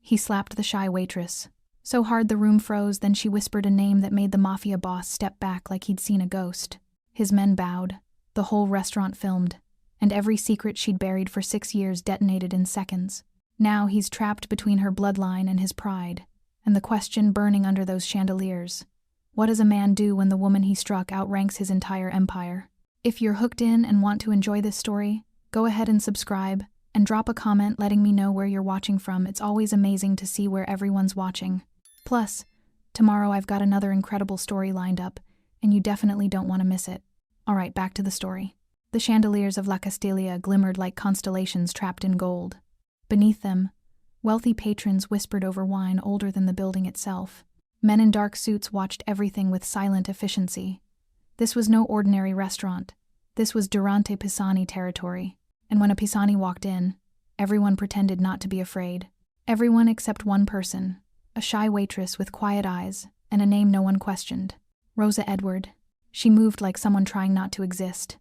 He slapped the shy waitress. So hard the room froze, then she whispered a name that made the Mafia boss step back like he'd seen a ghost. His men bowed. The whole restaurant filmed. And every secret she'd buried for 6 years detonated in seconds. Now he's trapped between her bloodline and his pride. And the question burning under those chandeliers: what does a man do when the woman he struck outranks his entire empire? If you're hooked in and want to enjoy this story, go ahead and subscribe, and drop a comment letting me know where you're watching from. It's always amazing to see where everyone's watching. Plus, tomorrow I've got another incredible story lined up, and you definitely don't want to miss it. Alright, back to the story. The chandeliers of La Castilia glimmered like constellations trapped in gold. Beneath them, wealthy patrons whispered over wine older than the building itself. Men in dark suits watched everything with silent efficiency. This was no ordinary restaurant. This was Durante Pisani territory. And when a Pisani walked in, everyone pretended not to be afraid. Everyone except one person, a shy waitress with quiet eyes and a name no one questioned. Rosa Edward. She moved like someone trying not to exist.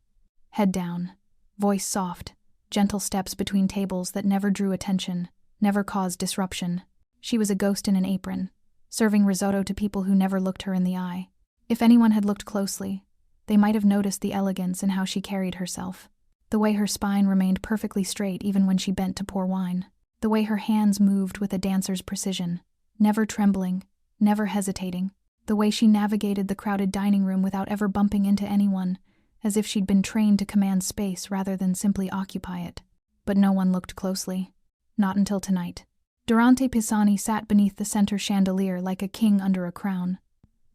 Head down, voice soft, gentle steps between tables that never drew attention, never caused disruption. She was a ghost in an apron, serving risotto to people who never looked her in the eye. If anyone had looked closely, they might have noticed the elegance in how she carried herself. The way her spine remained perfectly straight even when she bent to pour wine. The way her hands moved with a dancer's precision, never trembling, never hesitating. The way she navigated the crowded dining room without ever bumping into anyone, as if she'd been trained to command space rather than simply occupy it. But no one looked closely. Not until tonight. Durante Pisani sat beneath the center chandelier like a king under a crown.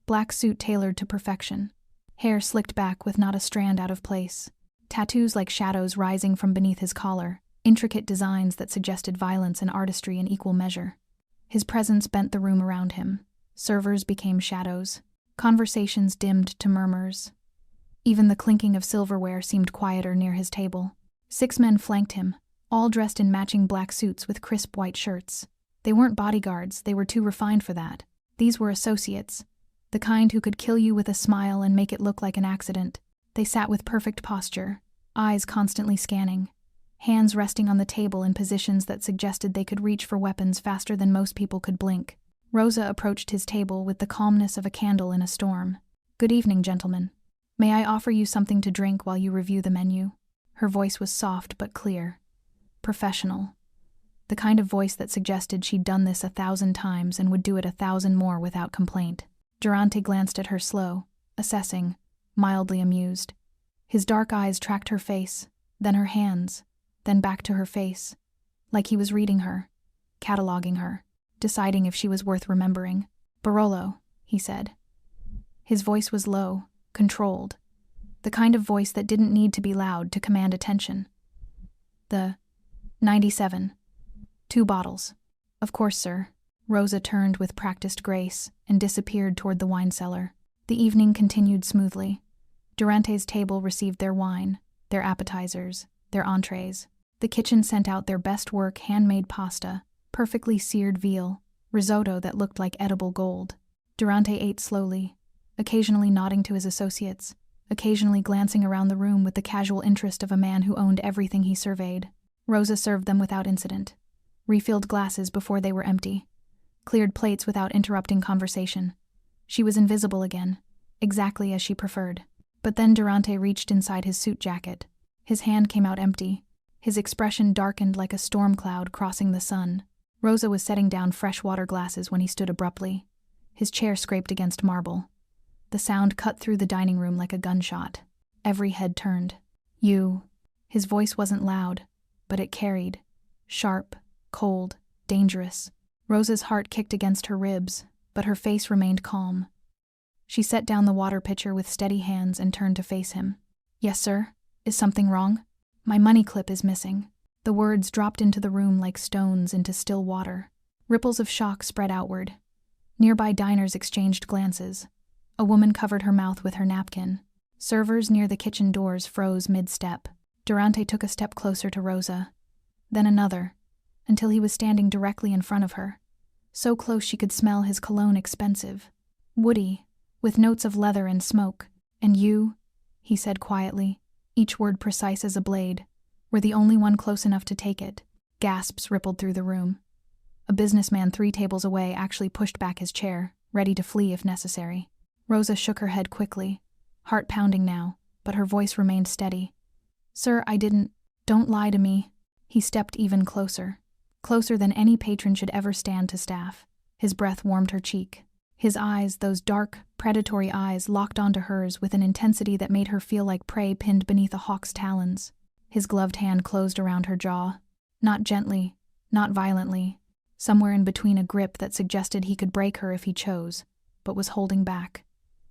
Black suit tailored to perfection. Hair slicked back with not a strand out of place. Tattoos like shadows rising from beneath his collar. Intricate designs that suggested violence and artistry in equal measure. His presence bent the room around him. Servers became shadows. Conversations dimmed to murmurs. Even the clinking of silverware seemed quieter near his table. 6 men flanked him, all dressed in matching black suits with crisp white shirts. They weren't bodyguards, they were too refined for that. These were associates, the kind who could kill you with a smile and make it look like an accident. They sat with perfect posture, eyes constantly scanning, hands resting on the table in positions that suggested they could reach for weapons faster than most people could blink. Rosa approached his table with the calmness of a candle in a storm. "Good evening, gentlemen. May I offer you something to drink while you review the menu?" Her voice was soft but clear. Professional. The kind of voice that suggested she'd done this 1,000 times and would do it 1,000 more without complaint. Durante glanced at her slow, assessing, mildly amused. His dark eyes tracked her face, then her hands, then back to her face, like he was reading her, cataloging her, deciding if she was worth remembering. "Barolo," he said. His voice was low, controlled, the kind of voice that didn't need to be loud to command attention. "The 97. 2 bottles. Of course, sir." Rosa turned with practiced grace and disappeared toward the wine cellar. The evening continued smoothly. Durante's table received their wine, their appetizers, their entrees. The kitchen sent out their best work handmade pasta, perfectly seared veal, risotto that looked like edible gold. Durante ate slowly, occasionally nodding to his associates, occasionally glancing around the room with the casual interest of a man who owned everything he surveyed. Rosa served them without incident, refilled glasses before they were empty, cleared plates without interrupting conversation. She was invisible again, exactly as she preferred. But then Durante reached inside his suit jacket. His hand came out empty. His expression darkened like a storm cloud crossing the sun. Rosa was setting down fresh water glasses when he stood abruptly. His chair scraped against marble. The sound cut through the dining room like a gunshot. Every head turned. "You." His voice wasn't loud, but it carried. Sharp, cold, dangerous. Rosa's heart kicked against her ribs, but her face remained calm. She set down the water pitcher with steady hands and turned to face him. "Yes, sir. Is something wrong?" "My money clip is missing." The words dropped into the room like stones into still water. Ripples of shock spread outward. Nearby diners exchanged glances. A woman covered her mouth with her napkin. Servers near the kitchen doors froze mid-step. Durante took a step closer to Rosa, then another, until he was standing directly in front of her. So close she could smell his cologne expensive, woody, with notes of leather and smoke. "And you," he said quietly, each word precise as a blade, were the only one close enough to take it. Gasps rippled through the room. A businessman 3 tables away actually pushed back his chair, ready to flee if necessary. Rosa shook her head quickly, heart pounding now, but her voice remained steady. "Sir, I didn't. Don't lie to me." He stepped even closer. Closer than any patron should ever stand to staff. His breath warmed her cheek. His eyes, those dark, predatory eyes, locked onto hers with an intensity that made her feel like prey pinned beneath a hawk's talons. His gloved hand closed around her jaw. Not gently, not violently. Somewhere in between a grip that suggested he could break her if he chose, but was holding back.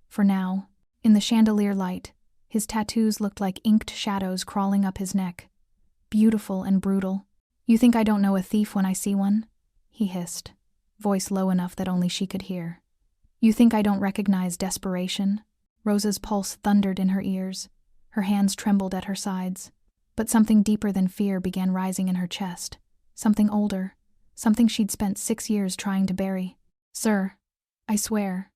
For now, in the chandelier light, his tattoos looked like inked shadows crawling up his neck. Beautiful and brutal. "You think I don't know a thief when I see one?" he hissed, voice low enough that only she could hear. "You think I don't recognize desperation?" Rosa's pulse thundered in her ears. Her hands trembled at her sides. But something deeper than fear began rising in her chest. Something older. Something she'd spent 6 years trying to bury. "Sir, I swear."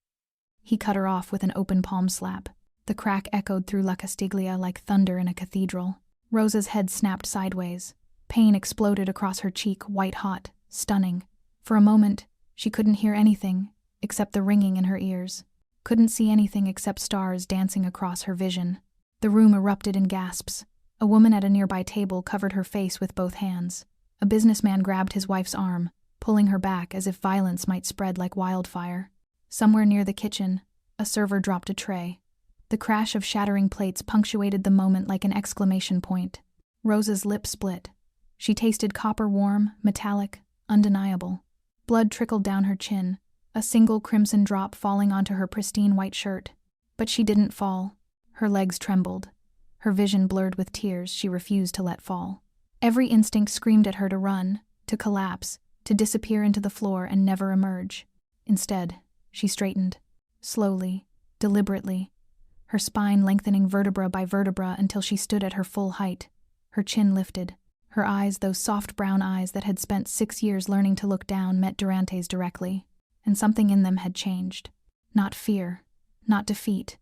He cut her off with an open palm slap. The crack echoed through La Castiglia like thunder in a cathedral. Rosa's head snapped sideways. Pain exploded across her cheek, white-hot, stunning. For a moment, she couldn't hear anything except the ringing in her ears. Couldn't see anything except stars dancing across her vision. The room erupted in gasps. A woman at a nearby table covered her face with both hands. A businessman grabbed his wife's arm, pulling her back as if violence might spread like wildfire. Somewhere near the kitchen, a server dropped a tray. The crash of shattering plates punctuated the moment like an exclamation point. Rosa's lips split. She tasted copper warm, metallic, undeniable. Blood trickled down her chin, a single crimson drop falling onto her pristine white shirt. But she didn't fall. Her legs trembled. Her vision blurred with tears she refused to let fall. Every instinct screamed at her to run, to collapse, to disappear into the floor and never emerge. Instead, she straightened, slowly, deliberately, her spine lengthening vertebra by vertebra until she stood at her full height, her chin lifted. Her eyes, those soft brown eyes that had spent 6 years learning to look down, met Durante's directly, and something in them had changed. Not fear, not defeat,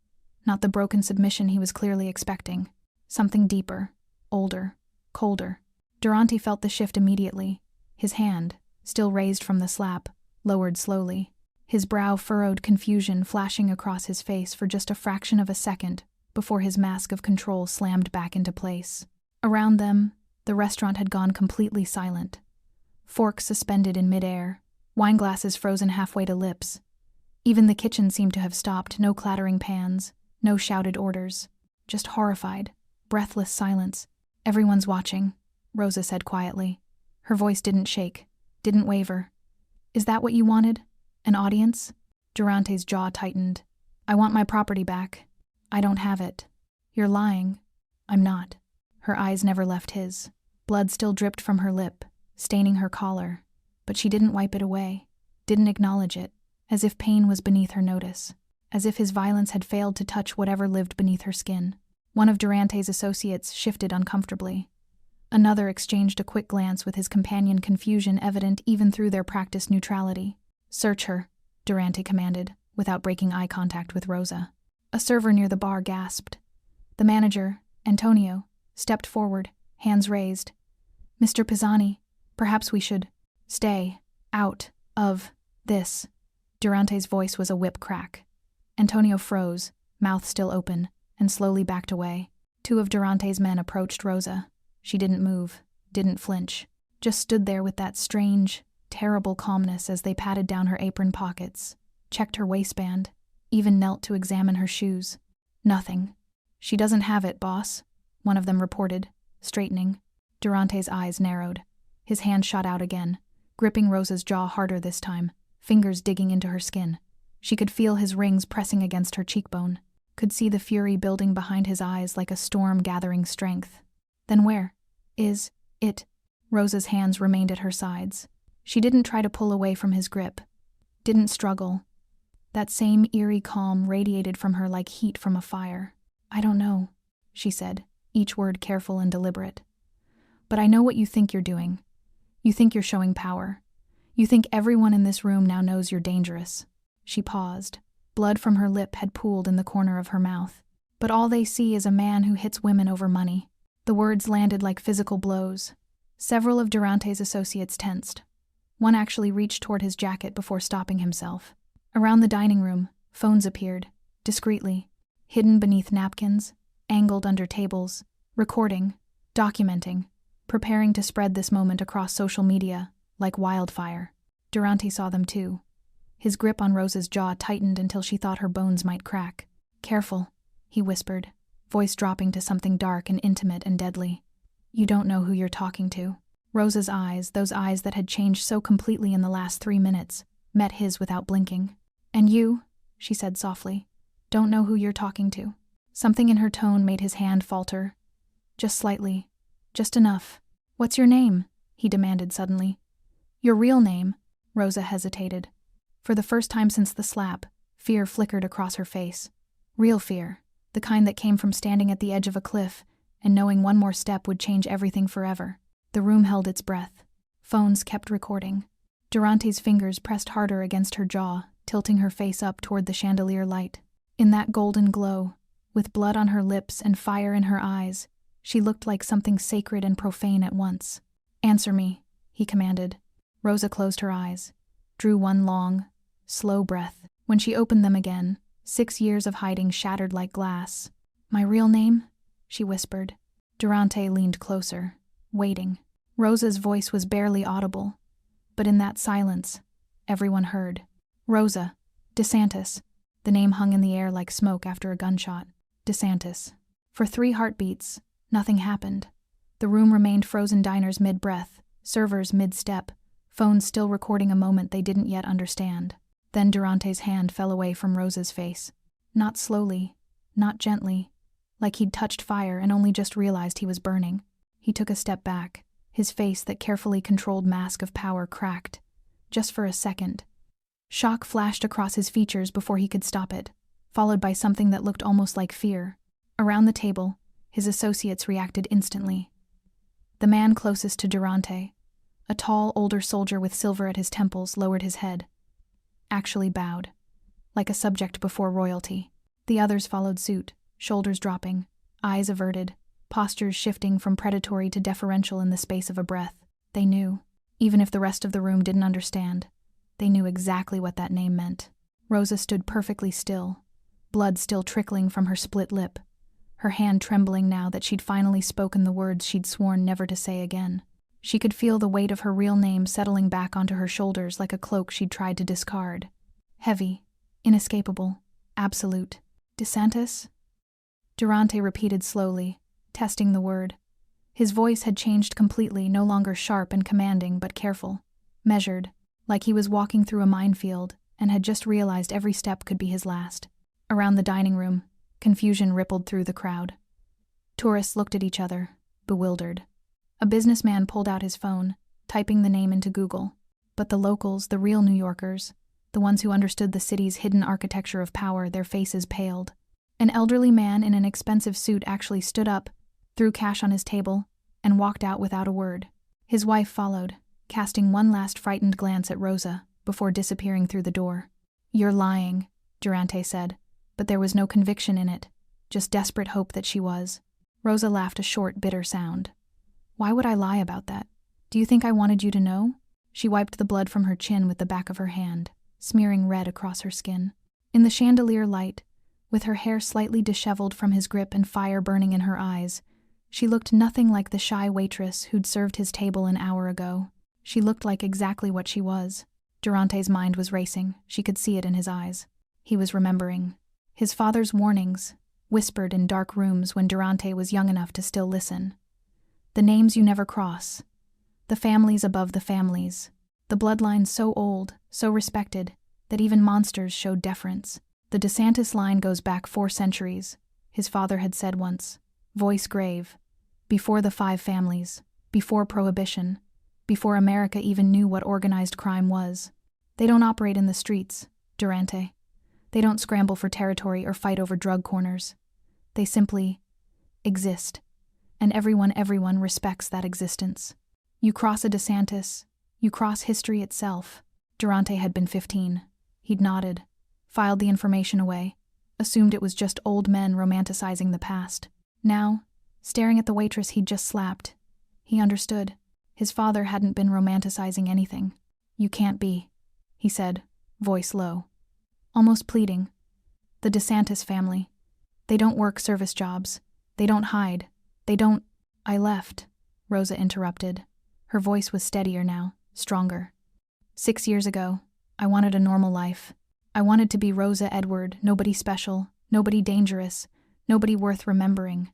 not the broken submission he was clearly expecting. Something deeper, older, colder. Durante felt the shift immediately. His hand, still raised from the slap, lowered slowly. His brow furrowed, confusion flashing across his face for just a fraction of a second before his mask of control slammed back into place. Around them, the restaurant had gone completely silent. Forks suspended in midair, wineglasses frozen halfway to lips. Even the kitchen seemed to have stopped, no clattering pans, no shouted orders. Just horrified, breathless silence. "Everyone's watching," Rosa said quietly. Her voice didn't shake, didn't waver. "Is that what you wanted? An audience?" Durante's jaw tightened. "I want my property back. I don't have it." "You're lying." "I'm not." Her eyes never left his. Blood still dripped from her lip, staining her collar, but she didn't wipe it away, didn't acknowledge it, as if pain was beneath her notice, as if his violence had failed to touch whatever lived beneath her skin. One of Durante's associates shifted uncomfortably. Another exchanged a quick glance with his companion, confusion evident even through their practiced neutrality. "Search her," Durante commanded, without breaking eye contact with Rosa. A server near the bar gasped. The manager, Antonio, stepped forward, hands raised. "Mr. Pisani, perhaps we should stay out of this." Durante's voice was a whip crack. Antonio froze, mouth still open, and slowly backed away. 2 of Durante's men approached Rosa. She didn't move, didn't flinch, just stood there with that strange, terrible calmness as they patted down her apron pockets, checked her waistband, even knelt to examine her shoes. "Nothing. She doesn't have it, boss," one of them reported, straightening. Durante's eyes narrowed. His hand shot out again, gripping Rosa's jaw harder this time, fingers digging into her skin. She could feel his rings pressing against her cheekbone, could see the fury building behind his eyes like a storm gathering strength. "Then where is it?" Rosa's hands remained at her sides. She didn't try to pull away from his grip, didn't struggle. That same eerie calm radiated from her like heat from a fire. "I don't know," she said, each word careful and deliberate. "But I know what you think you're doing. You think you're showing power. You think everyone in this room now knows you're dangerous." She paused. Blood from her lip had pooled in the corner of her mouth. "But all they see is a man who hits women over money." The words landed like physical blows. Several of Durante's associates tensed. One actually reached toward his jacket before stopping himself. Around the dining room, phones appeared, discreetly, hidden beneath napkins, angled under tables, recording, documenting, preparing to spread this moment across social media, like wildfire. Durante saw them too. His grip on Rosa's jaw tightened until she thought her bones might crack. "Careful," he whispered, voice dropping to something dark and intimate and deadly. "You don't know who you're talking to." Rosa's eyes, those eyes that had changed so completely in the last 3 minutes, met his without blinking. "And you," she said softly, "don't know who you're talking to." Something in her tone made his hand falter. Just slightly. Just enough. "What's your name?" he demanded suddenly. "Your real name?" Rosa hesitated. For the first time since the slap, fear flickered across her face. Real fear, the kind that came from standing at the edge of a cliff and knowing one more step would change everything forever. The room held its breath. Phones kept recording. Durante's fingers pressed harder against her jaw, tilting her face up toward the chandelier light. In that golden glow, with blood on her lips and fire in her eyes, she looked like something sacred and profane at once. "Answer me," he commanded. Rosa closed her eyes, drew one long, slow breath. When she opened them again, 6 years of hiding shattered like glass. "My real name?" she whispered. Durante leaned closer, waiting. Rosa's voice was barely audible, but in that silence, everyone heard. "Rosa. DeSantis." The name hung in the air like smoke after a gunshot. DeSantis. For 3 heartbeats, nothing happened. The room remained frozen, diners mid-breath, servers mid-step, phones still recording a moment they didn't yet understand. Then Durante's hand fell away from Rosa's face. Not slowly, not gently, like he'd touched fire and only just realized he was burning. He took a step back, his face, that carefully controlled mask of power, cracked. Just for a second. Shock flashed across his features before he could stop it, followed by something that looked almost like fear. Around the table, his associates reacted instantly. The man closest to Durante, a tall, older soldier with silver at his temples, lowered his head. Actually bowed, like a subject before royalty. The others followed suit, shoulders dropping, eyes averted, postures shifting from predatory to deferential in the space of a breath. They knew, even if the rest of the room didn't understand, they knew exactly what that name meant. Rosa stood perfectly still, blood still trickling from her split lip, her hand trembling now that she'd finally spoken the words she'd sworn never to say again. She could feel the weight of her real name settling back onto her shoulders like a cloak she'd tried to discard. Heavy, inescapable, absolute. "DeSantis?" Durante repeated slowly, testing the word. His voice had changed completely, no longer sharp and commanding, but careful, measured, like he was walking through a minefield and had just realized every step could be his last. Around the dining room, confusion rippled through the crowd. Tourists looked at each other, bewildered. A businessman pulled out his phone, typing the name into Google. But the locals, the real New Yorkers, the ones who understood the city's hidden architecture of power, their faces paled. An elderly man in an expensive suit actually stood up, threw cash on his table, and walked out without a word. His wife followed, casting one last frightened glance at Rosa before disappearing through the door. "You're lying," Durante said, but there was no conviction in it, just desperate hope that she was. Rosa laughed a short, bitter sound. "Why would I lie about that? Do you think I wanted you to know?" She wiped the blood from her chin with the back of her hand, smearing red across her skin. In the chandelier light, with her hair slightly disheveled from his grip and fire burning in her eyes, she looked nothing like the shy waitress who'd served his table an hour ago. She looked like exactly what she was. Durante's mind was racing. She could see it in his eyes. He was remembering. His father's warnings, whispered in dark rooms when Durante was young enough to still listen. The names you never cross. The families above the families. The bloodlines so old, so respected, that even monsters showed deference. The DeSantis line goes back 4 centuries, his father had said once, voice grave. Before the 5 families, before Prohibition, before America even knew what organized crime was. They don't operate in the streets, Durante. They don't scramble for territory or fight over drug corners. They simply exist. And everyone respects that existence. You cross a DeSantis, you cross history itself. Durante had been 15. He'd nodded, filed the information away, assumed it was just old men romanticizing the past. Now, staring at the waitress he'd just slapped, he understood. His father hadn't been romanticizing anything. You can't be, he said, voice low, almost pleading. The DeSantis family. They don't work service jobs. They don't hide. They don't. I left, Rosa interrupted. Her voice was steadier now, stronger. 6 years ago, I wanted a normal life. I wanted to be Rosa Edward, nobody special, nobody dangerous, nobody worth remembering.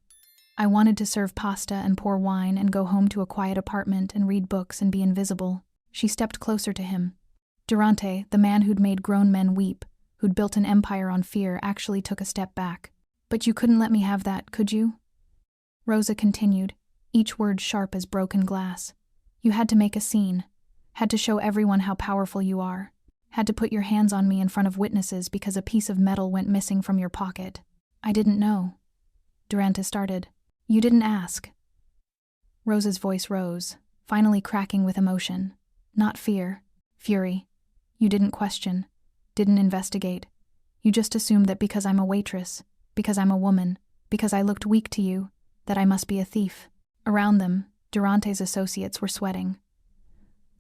I wanted to serve pasta and pour wine and go home to a quiet apartment and read books and be invisible. She stepped closer to him. Durante, the man who'd made grown men weep, who'd built an empire on fear, actually took a step back. But you couldn't let me have that, could you? Rosa continued, each word sharp as broken glass. You had to make a scene, had to show everyone how powerful you are, had to put your hands on me in front of witnesses because a piece of metal went missing from your pocket. I didn't know. Durante started. You didn't ask. Rosa's voice rose, finally cracking with emotion. Not fear, fury. You didn't question, didn't investigate. You just assumed that because I'm a waitress, because I'm a woman, because I looked weak to you, that I must be a thief. Around them, Durante's associates were sweating.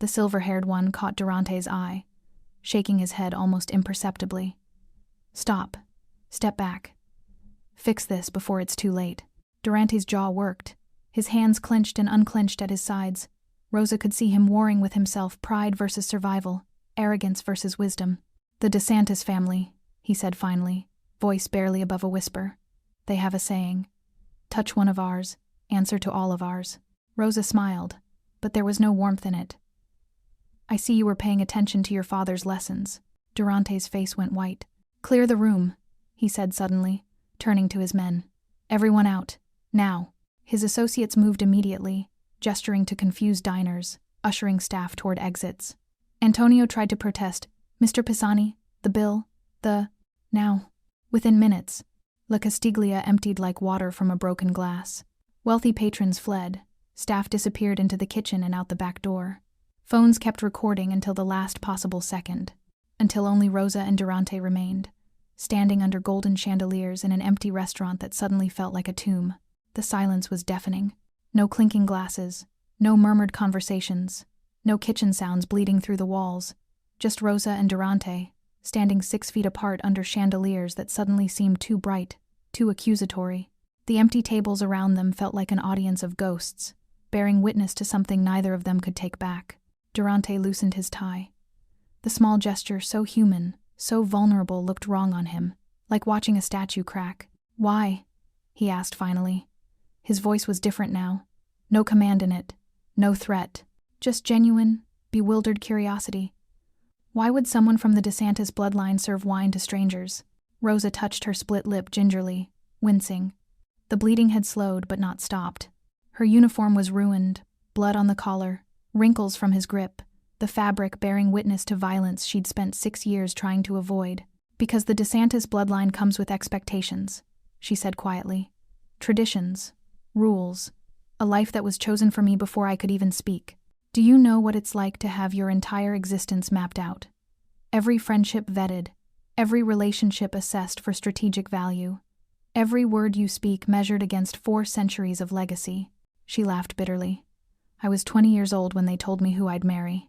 The silver-haired one caught Durante's eye, shaking his head almost imperceptibly. Stop. Step back. Fix this before it's too late. Durante's jaw worked. His hands clenched and unclenched at his sides. Rosa could see him warring with himself, pride versus survival, arrogance versus wisdom. The DeSantis family, he said finally, voice barely above a whisper. They have a saying. Touch one of ours, answer to all of ours. Rosa smiled, but there was no warmth in it. I see you were paying attention to your father's lessons. Durante's face went white. Clear the room, he said suddenly, turning to his men. Everyone out, now. His associates moved immediately, gesturing to confused diners, ushering staff toward exits. Antonio tried to protest. Mr. Pisani, the bill, now. Within minutes, La Castiglia emptied like water from a broken glass. Wealthy patrons fled. Staff disappeared into the kitchen and out the back door. Phones kept recording until the last possible second, until only Rosa and Durante remained, standing under golden chandeliers in an empty restaurant that suddenly felt like a tomb. The silence was deafening. No clinking glasses, no murmured conversations, no kitchen sounds bleeding through the walls, just Rosa and Durante, standing 6 feet apart under chandeliers that suddenly seemed too bright, too accusatory. The empty tables around them felt like an audience of ghosts, bearing witness to something neither of them could take back. Durante loosened his tie. The small gesture, so human, so vulnerable, looked wrong on him, like watching a statue crack. Why? He asked finally. His voice was different now. No command in it, no threat, just genuine, bewildered curiosity. Why would someone from the DeSantis bloodline serve wine to strangers? Rosa touched her split lip gingerly, wincing. The bleeding had slowed but not stopped. Her uniform was ruined, blood on the collar, wrinkles from his grip, the fabric bearing witness to violence she'd spent 6 years trying to avoid. Because the DeSantis bloodline comes with expectations, she said quietly. Traditions, rules, a life that was chosen for me before I could even speak. Do you know what it's like to have your entire existence mapped out? Every friendship vetted, every relationship assessed for strategic value, every word you speak measured against 4 centuries of legacy. She laughed bitterly. I was 20 years old when they told me who I'd marry.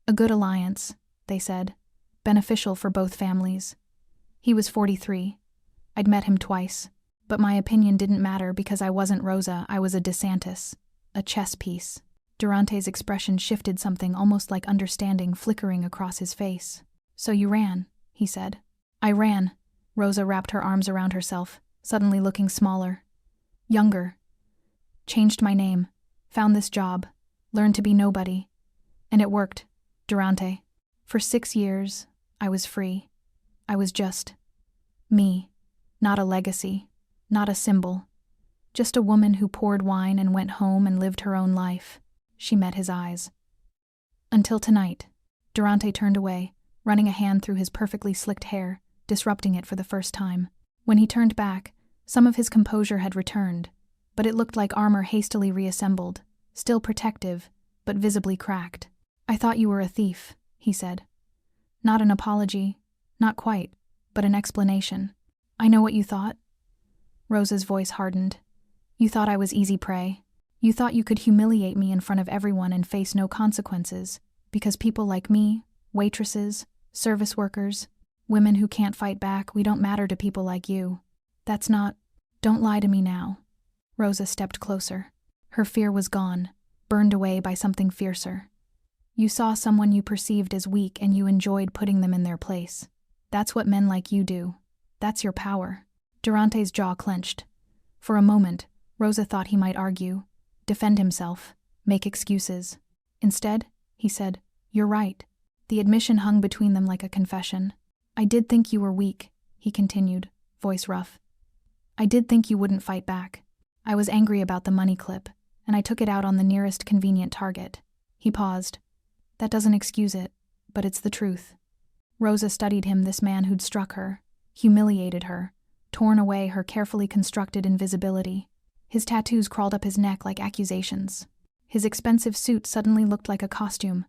A good alliance, they said, beneficial for both families. He was 43. I'd met him twice, but my opinion didn't matter because I wasn't Rosa, I was a DeSantis, a chess piece. Durante's expression shifted, something almost like understanding flickering across his face. So you ran, he said. I ran. Rosa wrapped her arms around herself, suddenly looking smaller. Younger. Changed my name. Found this job. Learned to be nobody. And it worked, Durante. For 6 years, I was free. I was just me. Not a legacy. Not a symbol. Just a woman who poured wine and went home and lived her own life. She met his eyes. Until tonight. Durante turned away, running a hand through his perfectly slicked hair, disrupting it for the first time. When he turned back, some of his composure had returned, but it looked like armor hastily reassembled, still protective, but visibly cracked. I thought you were a thief, he said. Not an apology, not quite, but an explanation. I know what you thought. Rosa's voice hardened. You thought I was easy prey. You thought you could humiliate me in front of everyone and face no consequences. Because people like me, waitresses, service workers, women who can't fight back, we don't matter to people like you. That's not... Don't lie to me now. Rosa stepped closer. Her fear was gone, burned away by something fiercer. You saw someone you perceived as weak and you enjoyed putting them in their place. That's what men like you do. That's your power. Durante's jaw clenched. For a moment, Rosa thought he might argue, defend himself, make excuses. Instead, he said, "You're right." The admission hung between them like a confession. "I did think you were weak," he continued, voice rough. "I did think you wouldn't fight back. I was angry about the money clip, and I took it out on the nearest convenient target." He paused. "That doesn't excuse it, but it's the truth." Rosa studied him, this man who'd struck her, humiliated her, torn away her carefully constructed invisibility. His tattoos crawled up his neck like accusations. His expensive suit suddenly looked like a costume.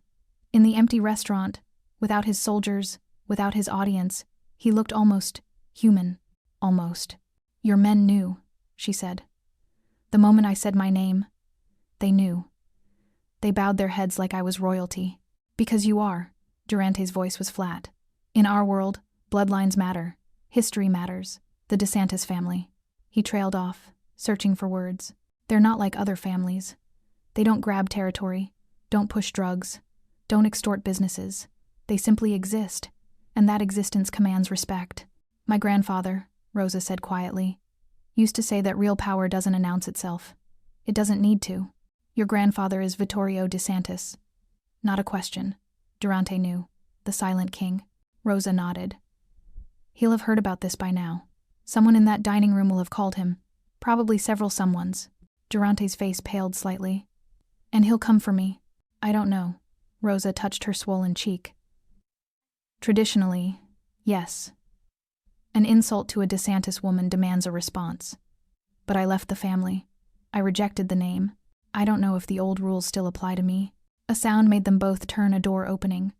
In the empty restaurant, without his soldiers, without his audience, he looked almost human. Almost. "Your men knew," she said. "The moment I said my name, they knew. They bowed their heads like I was royalty." "Because you are." Durante's voice was flat. "In our world, bloodlines matter. History matters. The DeSantis family." He trailed off, searching for words. "They're not like other families. They don't grab territory, don't push drugs, don't extort businesses. They simply exist, and that existence commands respect." "My grandfather," Rosa said quietly, "used to say that real power doesn't announce itself. It doesn't need to. Your grandfather is Vittorio DeSantis." Not a question. Durante knew. The silent king. Rosa nodded. "He'll have heard about this by now. Someone in that dining room will have called him. Probably several someones." Durante's face paled slightly. "And he'll come for me." "I don't know." Rosa touched her swollen cheek. "Traditionally, yes. An insult to a DeSantis woman demands a response. But I left the family. I rejected the name. I don't know if the old rules still apply to me." A sound made them both turn, a door opening.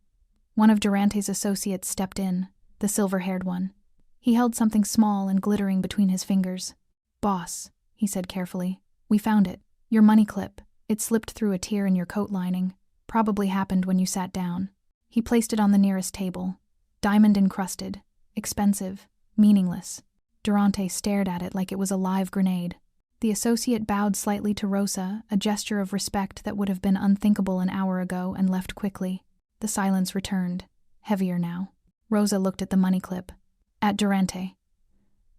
One of Durante's associates stepped in, the silver-haired one. He held something small and glittering between his fingers. "Boss," he said carefully, "we found it. Your money clip. It slipped through a tear in your coat lining. Probably happened when you sat down." He placed it on the nearest table. Diamond-encrusted, expensive, meaningless. Durante stared at it like it was a live grenade. The associate bowed slightly to Rosa, a gesture of respect that would have been unthinkable an hour ago, and left quickly. The silence returned, heavier now. Rosa looked at the money clip. At Durante.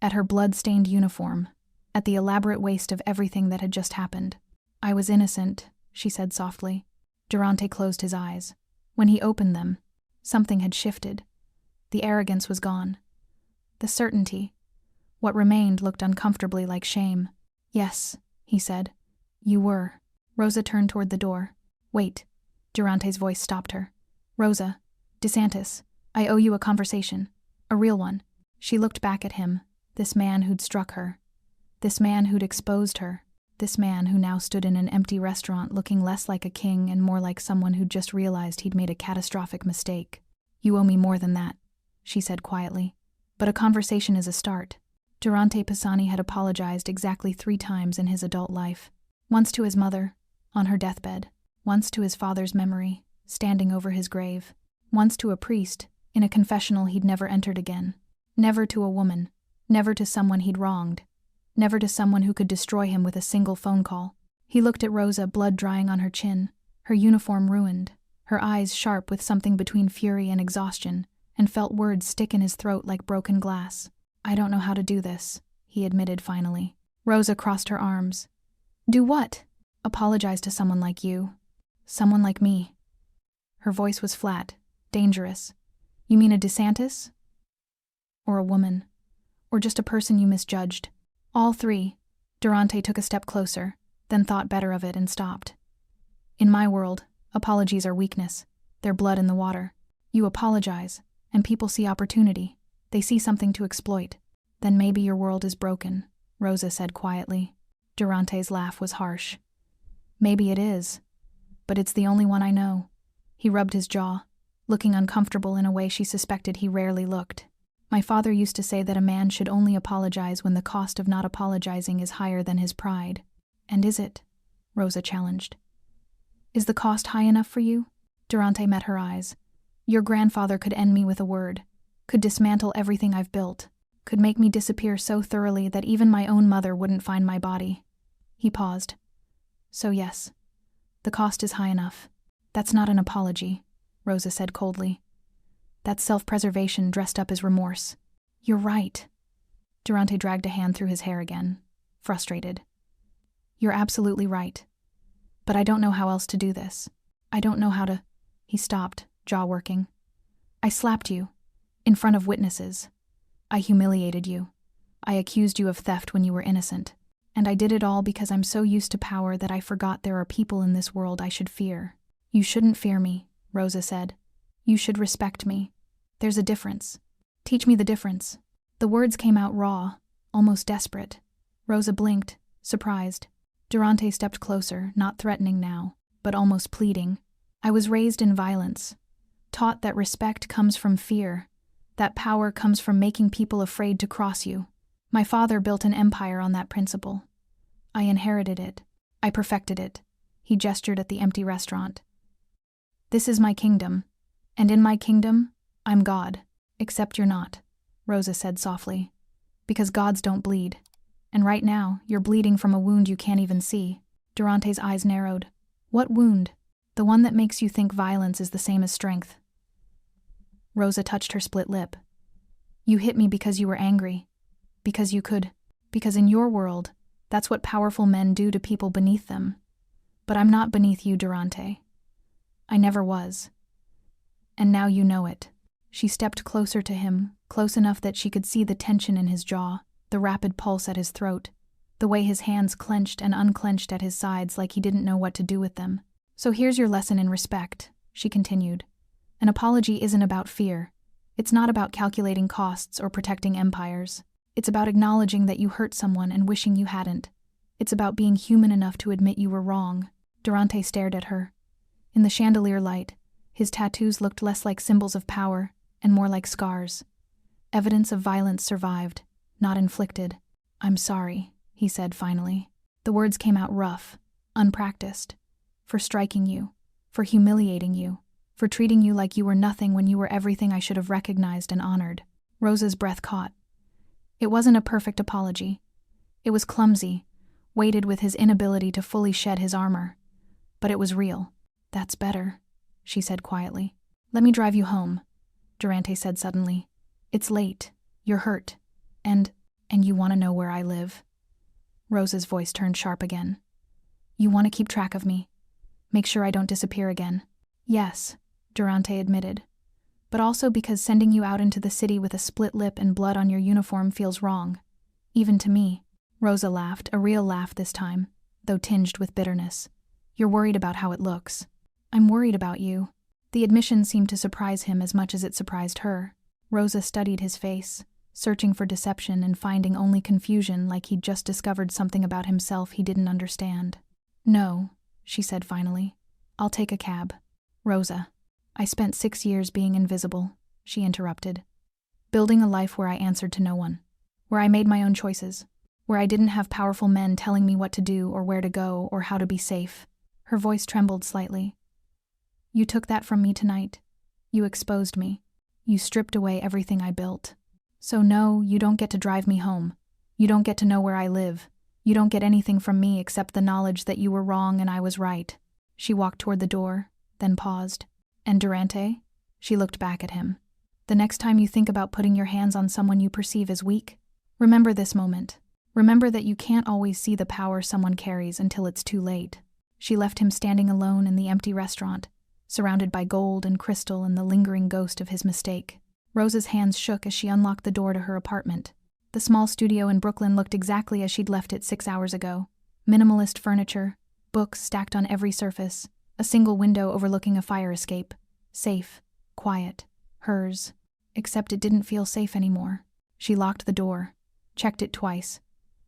At her blood-stained uniform. At the elaborate waste of everything that had just happened. "I was innocent," she said softly. Durante closed his eyes. When he opened them, something had shifted. The arrogance was gone. The certainty. What remained looked uncomfortably like shame. "Yes," he said. "You were." Rosa turned toward the door. "Wait." Durante's voice stopped her. "Rosa, DeSantis, I owe you a conversation. A real one." She looked back at him, this man who'd struck her. This man who'd exposed her. This man who now stood in an empty restaurant looking less like a king and more like someone who'd just realized he'd made a catastrophic mistake. "You owe me more than that," she said quietly. "But a conversation is a start." Durante Pisani had apologized exactly 3 times in his adult life. Once to his mother, on her deathbed. Once to his father's memory, standing over his grave. Once to a priest, in a confessional he'd never entered again. Never to a woman. Never to someone he'd wronged. Never to someone who could destroy him with a single phone call. He looked at Rosa, blood drying on her chin, her uniform ruined, her eyes sharp with something between fury and exhaustion, and felt words stick in his throat like broken glass. "I don't know how to do this," he admitted finally. Rosa crossed her arms. "Do what?" "Apologize to someone like you. Someone like me." Her voice was flat, dangerous. "You mean a DeSantis? Or a woman? Or just a person you misjudged?" "All 3. Durante took a step closer, then thought better of it and stopped. "In my world, apologies are weakness. They're blood in the water. You apologize, and people see opportunity. They see something to exploit. Then maybe your world is broken," Rosa said quietly. Durante's laugh was harsh. "Maybe it is. But it's the only one I know." He rubbed his jaw, looking uncomfortable in a way she suspected he rarely looked. "My father used to say that a man should only apologize when the cost of not apologizing is higher than his pride." "And is it?" Rosa challenged. "Is the cost high enough for you?" Durante met her eyes. Your grandfather could end me with a word, could dismantle everything I've built, could make me disappear so thoroughly that even my own mother wouldn't find my body. He paused. So yes, the cost is high enough. That's not an apology, Rosa said coldly. That's self-preservation dressed up as remorse. You're right. Durante dragged a hand through his hair again, frustrated. You're absolutely right. But I don't know how else to do this. I don't know how to... He stopped, jaw working. I slapped you, in front of witnesses. I humiliated you. I accused you of theft when you were innocent. And I did it all because I'm so used to power that I forgot there are people in this world I should fear. You shouldn't fear me, Rosa said. You should respect me. There's a difference. Teach me the difference. The words came out raw, almost desperate. Rosa blinked, surprised. Durante stepped closer, not threatening now, but almost pleading. I was raised in violence, taught that respect comes from fear, that power comes from making people afraid to cross you. My father built an empire on that principle. I inherited it. I perfected it. He gestured at the empty restaurant. This is my kingdom, and in my kingdom, I'm God. Except you're not, Rosa said softly. Because gods don't bleed. And right now, you're bleeding from a wound you can't even see. Durante's eyes narrowed. What wound? The one that makes you think violence is the same as strength. Rosa touched her split lip. You hit me because you were angry. Because you could. Because in your world, that's what powerful men do to people beneath them. But I'm not beneath you, Durante. I never was. And now you know it. She stepped closer to him, close enough that she could see the tension in his jaw, the rapid pulse at his throat, the way his hands clenched and unclenched at his sides like he didn't know what to do with them. So here's your lesson in respect, she continued. An apology isn't about fear. It's not about calculating costs or protecting empires. It's about acknowledging that you hurt someone and wishing you hadn't. It's about being human enough to admit you were wrong. Durante stared at her. In the chandelier light, his tattoos looked less like symbols of power and more like scars. Evidence of violence survived, not inflicted. I'm sorry, he said finally. The words came out rough, unpracticed. For striking you, for humiliating you, for treating you like you were nothing when you were everything I should have recognized and honored. Rosa's breath caught. It wasn't a perfect apology. It was clumsy, weighted with his inability to fully shed his armor. But it was real. That's better, she said quietly. Let me drive you home, Durante said suddenly. It's late. You're hurt. And you want to know where I live? Rosa's voice turned sharp again. You want to keep track of me? Make sure I don't disappear again. Yes, Durante admitted. But also because sending you out into the city with a split lip and blood on your uniform feels wrong. Even to me. Rosa laughed, a real laugh this time, though tinged with bitterness. You're worried about how it looks. I'm worried about you. The admission seemed to surprise him as much as it surprised her. Rosa studied his face, searching for deception and finding only confusion, like he'd just discovered something about himself he didn't understand. No, she said finally. I'll take a cab. Rosa, I spent 6 years being invisible, she interrupted. Building a life where I answered to no one. Where I made my own choices. Where I didn't have powerful men telling me what to do or where to go or how to be safe. Her voice trembled slightly. You took that from me tonight. You exposed me. You stripped away everything I built. So no, you don't get to drive me home. You don't get to know where I live. You don't get anything from me except the knowledge that you were wrong and I was right. She walked toward the door, then paused. And Durante? She looked back at him. The next time you think about putting your hands on someone you perceive as weak, remember this moment. Remember that you can't always see the power someone carries until it's too late. She left him standing alone in the empty restaurant, surrounded by gold and crystal and the lingering ghost of his mistake. Rosa's hands shook as she unlocked the door to her apartment. The small studio in Brooklyn looked exactly as she'd left it 6 hours ago. Minimalist furniture, books stacked on every surface, a single window overlooking a fire escape. Safe, quiet, hers. Except it didn't feel safe anymore. She locked the door, checked it twice,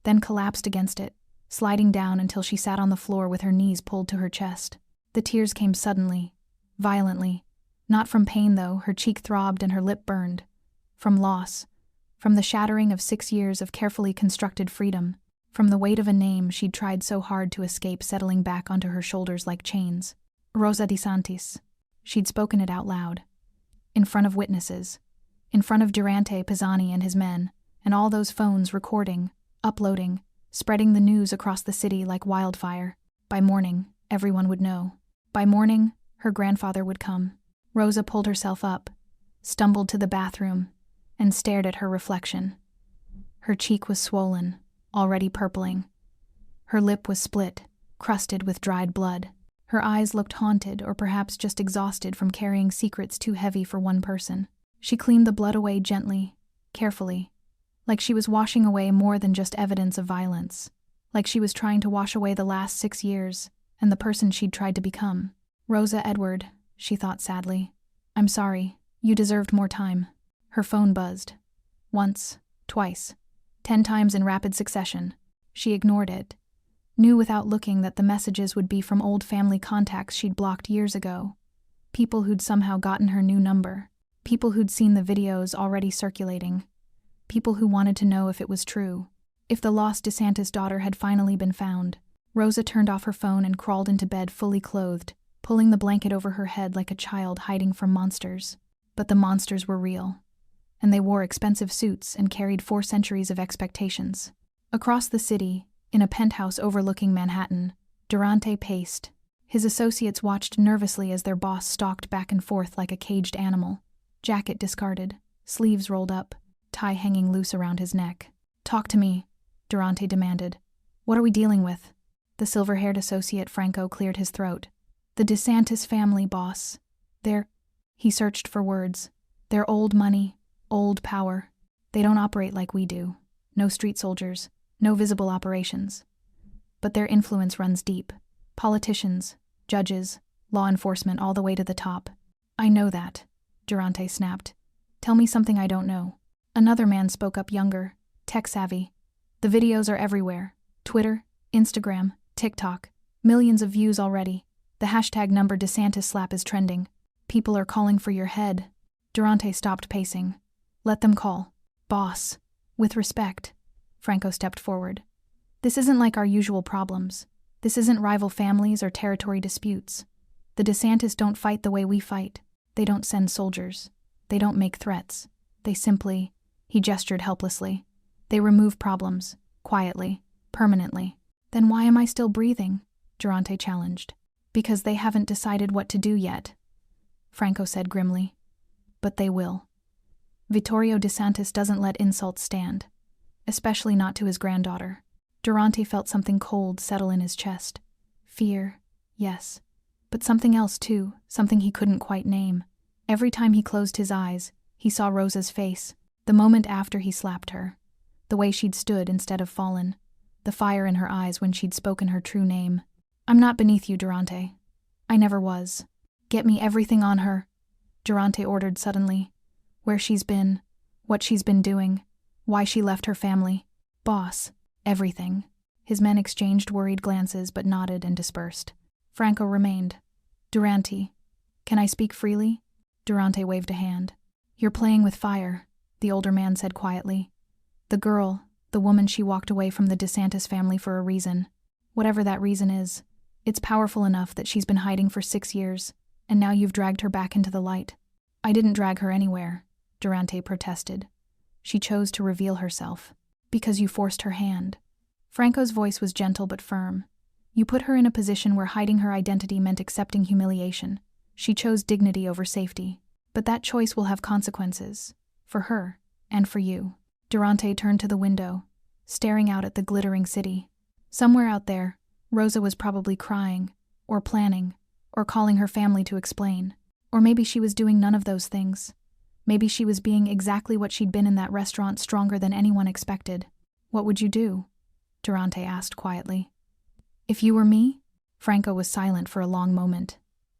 then collapsed against it, sliding down until she sat on the floor with her knees pulled to her chest. The tears came suddenly, violently. Not from pain, though. Her cheek throbbed and her lip burned. From loss. From the shattering of 6 years of carefully constructed freedom. From the weight of a name she'd tried so hard to escape settling back onto her shoulders like chains. Rosa de Santis. She'd spoken it out loud. In front of witnesses. In front of Durante Pisani and his men, and all those phones recording, uploading, spreading the news across the city like wildfire. By morning, everyone would know. By morning, her grandfather would come. Rosa pulled herself up, stumbled to the bathroom, and stared at her reflection. Her cheek was swollen, already purpling. Her lip was split, crusted with dried blood. Her eyes looked haunted or perhaps just exhausted from carrying secrets too heavy for one person. She cleaned the blood away gently, carefully, like she was washing away more than just evidence of violence, like she was trying to wash away the last 6 years and the person she'd tried to become. Rosa Edward, she thought sadly. I'm sorry, you deserved more time. Her phone buzzed. Once, twice, 10 times in rapid succession. She ignored it, knew without looking that the messages would be from old family contacts she'd blocked years ago. People who'd somehow gotten her new number. People who'd seen the videos already circulating. People who wanted to know if it was true. If the lost DeSantis daughter had finally been found. Rosa turned off her phone and crawled into bed fully clothed, pulling the blanket over her head like a child hiding from monsters. But the monsters were real. And they wore expensive suits and carried 4 centuries of expectations. Across the city, in a penthouse overlooking Manhattan, Durante paced. His associates watched nervously as their boss stalked back and forth like a caged animal. Jacket discarded, sleeves rolled up, tie hanging loose around his neck. Talk to me, Durante demanded. What are we dealing with? The silver-haired associate Franco cleared his throat. The DeSantis family, boss. He searched for words. They're old money, old power. They don't operate like we do. No street soldiers, no visible operations. But their influence runs deep. Politicians, judges, law enforcement, all the way to the top. I know that, Durante snapped. Tell me something I don't know. Another man spoke up, younger, tech-savvy. The videos are everywhere. Twitter, Instagram, TikTok. Millions of views already. The hashtag number DeSantis slap is trending. People are calling for your head. Durante stopped pacing. Let them call. Boss. With respect. Franco stepped forward. This isn't like our usual problems. This isn't rival families or territory disputes. The DeSantis don't fight the way we fight. They don't send soldiers. They don't make threats. They simply, he gestured helplessly. They remove problems, quietly, permanently. Then why am I still breathing? Durante challenged. Because they haven't decided what to do yet, Franco said grimly. But they will. Vittorio DeSantis doesn't let insults stand, especially not to his granddaughter. Durante felt something cold settle in his chest. Fear, yes. But something else too, something he couldn't quite name. Every time he closed his eyes, he saw Rosa's face, the moment after he slapped her. The way she'd stood instead of fallen. The fire in her eyes when she'd spoken her true name. I'm not beneath you, Durante. I never was. Get me everything on her, Durante ordered suddenly. Where she's been, what she's been doing, why she left her family. Boss, everything. His men exchanged worried glances but nodded and dispersed. Franco remained. Durante, can I speak freely? Durante waved a hand. You're playing with fire, the older man said quietly. The girl, the woman, she walked away from the DeSantis family for a reason. Whatever that reason is, it's powerful enough that she's been hiding for 6 years, and now you've dragged her back into the light. I didn't drag her anywhere, Durante protested. She chose to reveal herself. Because you forced her hand. Franco's voice was gentle but firm. You put her in a position where hiding her identity meant accepting humiliation. She chose dignity over safety. But that choice will have consequences. For her, and for you. Durante turned to the window, staring out at the glittering city. Somewhere out there, Rosa was probably crying, or planning, or calling her family to explain. Or maybe she was doing none of those things. Maybe she was being exactly what she'd been in that restaurant, stronger than anyone expected. What would you do? Durante asked quietly. If you were me? Franco was silent for a long moment.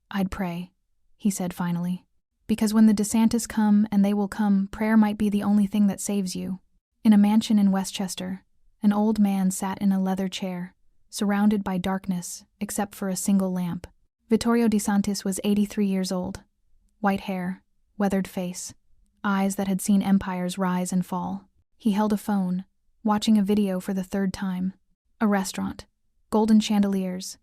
I'd pray, he said finally. Because when the DeSantis come, and they will come, prayer might be the only thing that saves you. In a mansion in Westchester, an old man sat in a leather chair, surrounded by darkness, except for a single lamp. Vittorio DeSantis was 83 years old. White hair, weathered face, eyes that had seen empires rise and fall. He held a phone, watching a video for the 3rd time. A restaurant, golden chandeliers,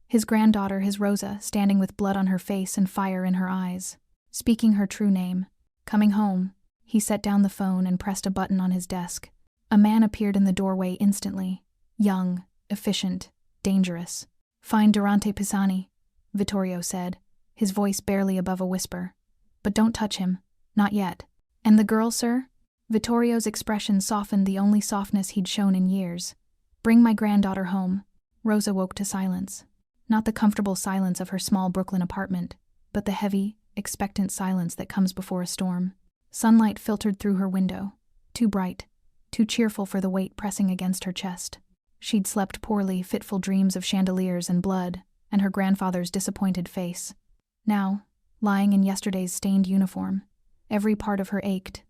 His granddaughter, his Rosa, standing with blood on her face and fire in her eyes, speaking her true name. Coming home. He set down the phone and pressed a button on his desk. A man appeared in the doorway instantly. Young, efficient, dangerous. "Find Durante Pisani," Vittorio said, his voice barely above a whisper. "But don't touch him. Not yet." "And the girl, sir?" Vittorio's expression softened, the only softness he'd shown in years. "Bring my granddaughter home." Rosa woke to silence. Not the comfortable silence of her small Brooklyn apartment, but the heavy, expectant silence that comes before a storm. Sunlight filtered through her window, too bright, too cheerful for the weight pressing against her chest. She'd slept poorly, fitful dreams of chandeliers and blood, and her grandfather's disappointed face. Now, lying in yesterday's stained uniform, every part of her ached.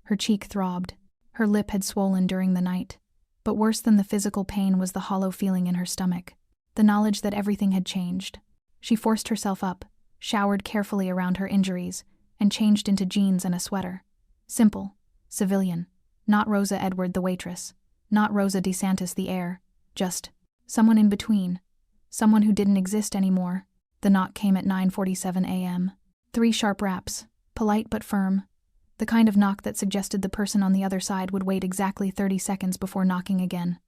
Her cheek throbbed. Her lip had swollen during the night. But worse than the physical pain was the hollow feeling in her stomach, the knowledge that everything had changed. She forced herself up, showered carefully around her injuries, and changed into jeans and a sweater. Simple, civilian. Not Rosa Edward the waitress, not Rosa DeSantis the heir, just someone in between, someone who didn't exist anymore. The knock came at 9:47 a.m. 3 sharp raps, polite but firm, the kind of knock that suggested the person on the other side would wait exactly 30 seconds before knocking again.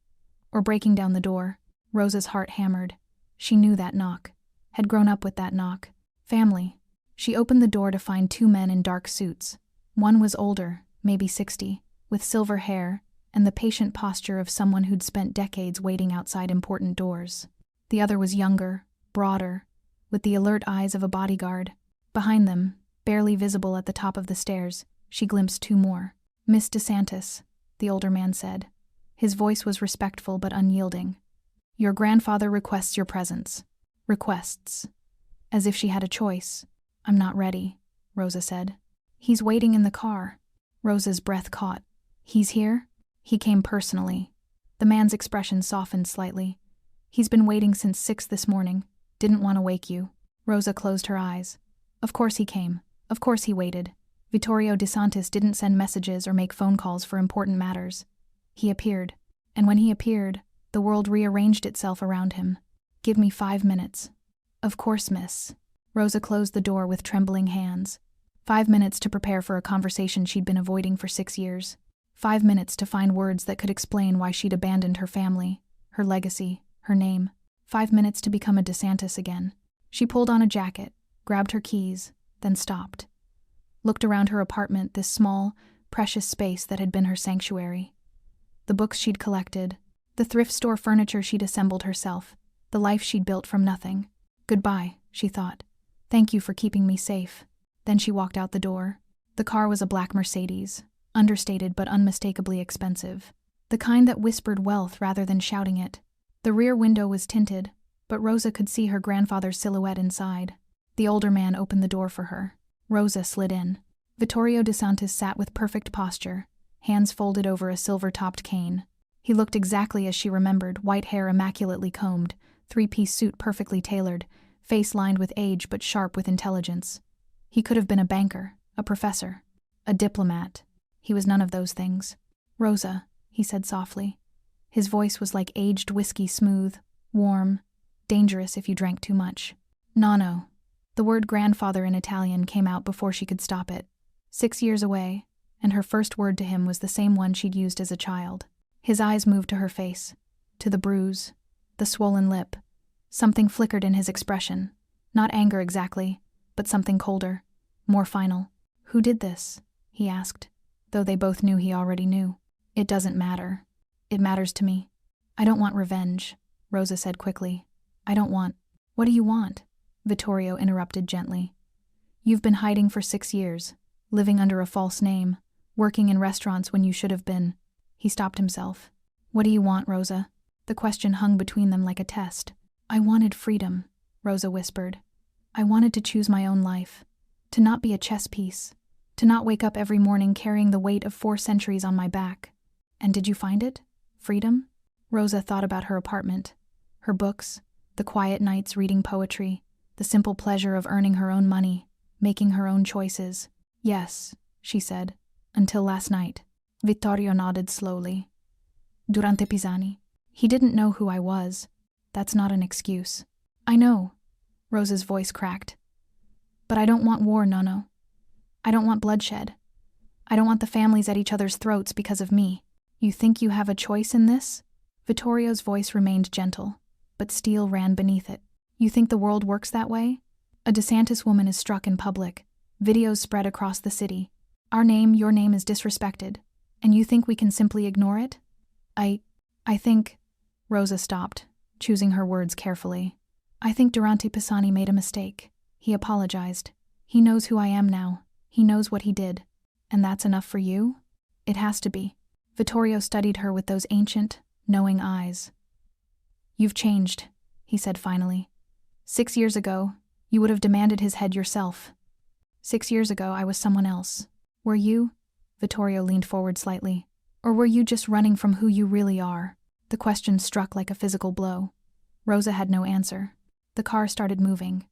Or breaking down the door. Rosa's heart hammered. She knew that knock, had grown up with that knock. Family. She opened the door to find 2 men in dark suits. One was older, maybe 60, with silver hair and the patient posture of someone who'd spent decades waiting outside important doors. The other was younger, broader, with the alert eyes of a bodyguard. Behind them, barely visible at the top of the stairs, she glimpsed 2 more. "Miss DeSantis," the older man said. His voice was respectful but unyielding. "Your grandfather requests your presence." Requests. As if she had a choice. "I'm not ready," Rosa said. "He's waiting in the car." Rosa's breath caught. "He's here?" "He came personally." The man's expression softened slightly. "He's been waiting since 6 this morning. Didn't want to wake you." Rosa closed her eyes. Of course he came. Of course he waited. Vittorio DeSantis didn't send messages or make phone calls for important matters. He appeared. And when he appeared, the world rearranged itself around him. "Give me 5 minutes." "Of course, miss." Rosa closed the door with trembling hands. 5 minutes to prepare for a conversation she'd been avoiding for 6 years. 5 minutes to find words that could explain why she'd abandoned her family, her legacy, her name. 5 minutes to become a DeSantis again. She pulled on a jacket, grabbed her keys, then stopped. Looked around her apartment, this small, precious space that had been her sanctuary. The books she'd collected, the thrift store furniture she'd assembled herself, the life she'd built from nothing. "Goodbye," she thought. "Thank you for keeping me safe." Then she walked out the door. The car was a black Mercedes, understated but unmistakably expensive. The kind that whispered wealth rather than shouting it. The rear window was tinted, but Rosa could see her grandfather's silhouette inside. The older man opened the door for her. Rosa slid in. Vittorio DeSantis sat with perfect posture, hands folded over a silver-topped cane. He looked exactly as she remembered, white hair immaculately combed, 3-piece suit perfectly tailored, face lined with age but sharp with intelligence. He could have been a banker, a professor, a diplomat. He was none of those things. "Rosa," he said softly. His voice was like aged whiskey, smooth, warm, dangerous if you drank too much. "Nonno." The word grandfather in Italian came out before she could stop it. 6 years away, and her first word to him was the same one she'd used as a child. His eyes moved to her face, to the bruise, the swollen lip. Something flickered in his expression. Not anger exactly, but something colder, more final. "Who did this?" he asked, though they both knew he already knew. "It doesn't matter. It matters to me." "I don't want revenge," Rosa said quickly. "I don't want—" "What do you want?" Vittorio interrupted gently. "You've been hiding for 6 years, living under a false name, working in restaurants when you should have been." He stopped himself. "What do you want, Rosa?" The question hung between them like a test. "I wanted freedom," Rosa whispered. "I wanted to choose my own life, to not be a chess piece, to not wake up every morning carrying the weight of 4 centuries on my back." "And did you find it? Freedom?" Rosa thought about her apartment, her books, the quiet nights reading poetry, the simple pleasure of earning her own money, making her own choices. "Yes," she said, "until last night." Vittorio nodded slowly. "Durante Pisani." "He didn't know who I was. That's not an excuse." I know, Rosa's voice cracked. But I don't want war, Nono. I don't want bloodshed. I don't want the families at each other's throats because of me. You think you have a choice in this? Vittorio's voice remained gentle, but steel ran beneath it. You think the world works that way? A DeSantis woman is struck in public. Videos spread across the city. Our name, your name is disrespected. And you think we can simply ignore it? I think... Rosa stopped, choosing her words carefully. I think Durante Pisani made a mistake. He apologized. He knows who I am now. He knows what he did. And that's enough for you? It has to be. Vittorio studied her with those ancient, knowing eyes. You've changed, he said finally. 6 years ago, you would have demanded his head yourself. 6 years ago, I was someone else. Were you? Vittorio leaned forward slightly. Or were you just running from who you really are? The question struck like a physical blow. Rosa had no answer. The car started moving.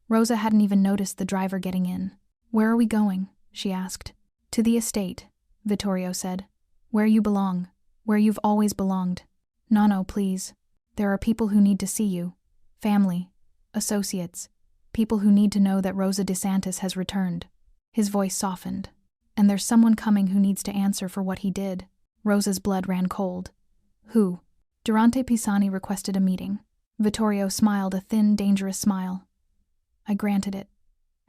Rosa hadn't even noticed the driver getting in. Where are we going? She asked. To the estate, Vittorio said. Where you belong. Where you've always belonged. Nono, please. There are people who need to see you. Family. Associates. People who need to know that Rosa DeSantis has returned. His voice softened. And there's someone coming who needs to answer for what he did. Rosa's blood ran cold. Who? Durante Pisani requested a meeting. Vittorio smiled a thin, dangerous smile. I granted it.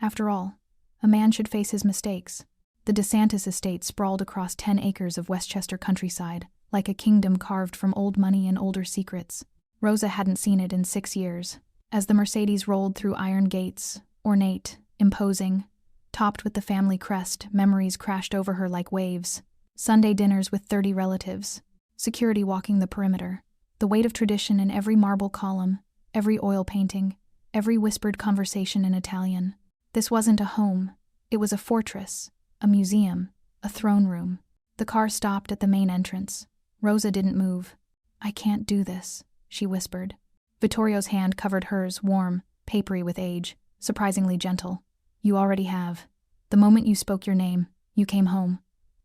After all, a man should face his mistakes. The DeSantis estate sprawled across 10 acres of Westchester countryside, like a kingdom carved from old money and older secrets. Rosa hadn't seen it in 6 years. As the Mercedes rolled through iron gates, ornate, imposing, topped with the family crest, memories crashed over her like waves. Sunday dinners with 30 relatives. Security walking the perimeter. The weight of tradition in every marble column, every oil painting, every whispered conversation in Italian. This wasn't a home. It was a fortress, a museum, a throne room. The car stopped at the main entrance. Rosa didn't move. I can't do this, she whispered. Vittorio's hand covered hers, warm, papery with age, surprisingly gentle. You already have. The moment you spoke your name, you came home.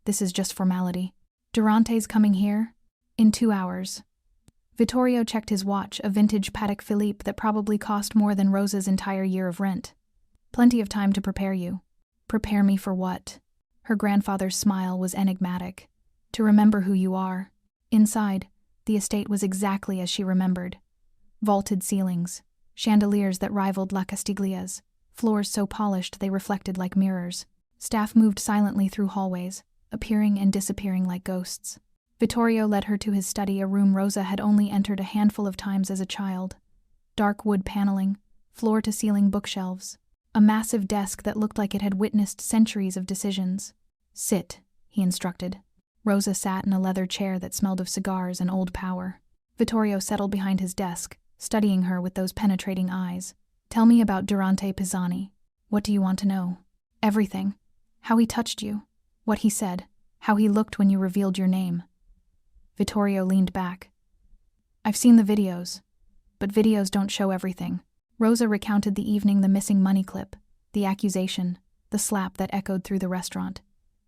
This is just formality. Durante's coming here? In 2 hours. Vittorio checked his watch, a vintage Patek Philippe that probably cost more than Rosa's entire year of rent. Plenty of time to prepare you. Prepare me for what? Her grandfather's smile was enigmatic. To remember who you are. Inside, the estate was exactly as she remembered. Vaulted ceilings, chandeliers that rivaled La Castiglia's, floors so polished they reflected like mirrors. Staff moved silently through hallways, appearing and disappearing like ghosts. Vittorio led her to his study, a room Rosa had only entered a handful of times as a child. Dark wood paneling, floor-to-ceiling bookshelves, a massive desk that looked like it had witnessed centuries of decisions. Sit, he instructed. Rosa sat in a leather chair that smelled of cigars and old power. Vittorio settled behind his desk, studying her with those penetrating eyes. Tell me about Durante Pisani. What do you want to know? Everything. How he touched you. What he said. How he looked when you revealed your name. Vittorio leaned back. I've seen the videos, but videos don't show everything. Rosa recounted the evening, the missing money clip, the accusation, the slap that echoed through the restaurant.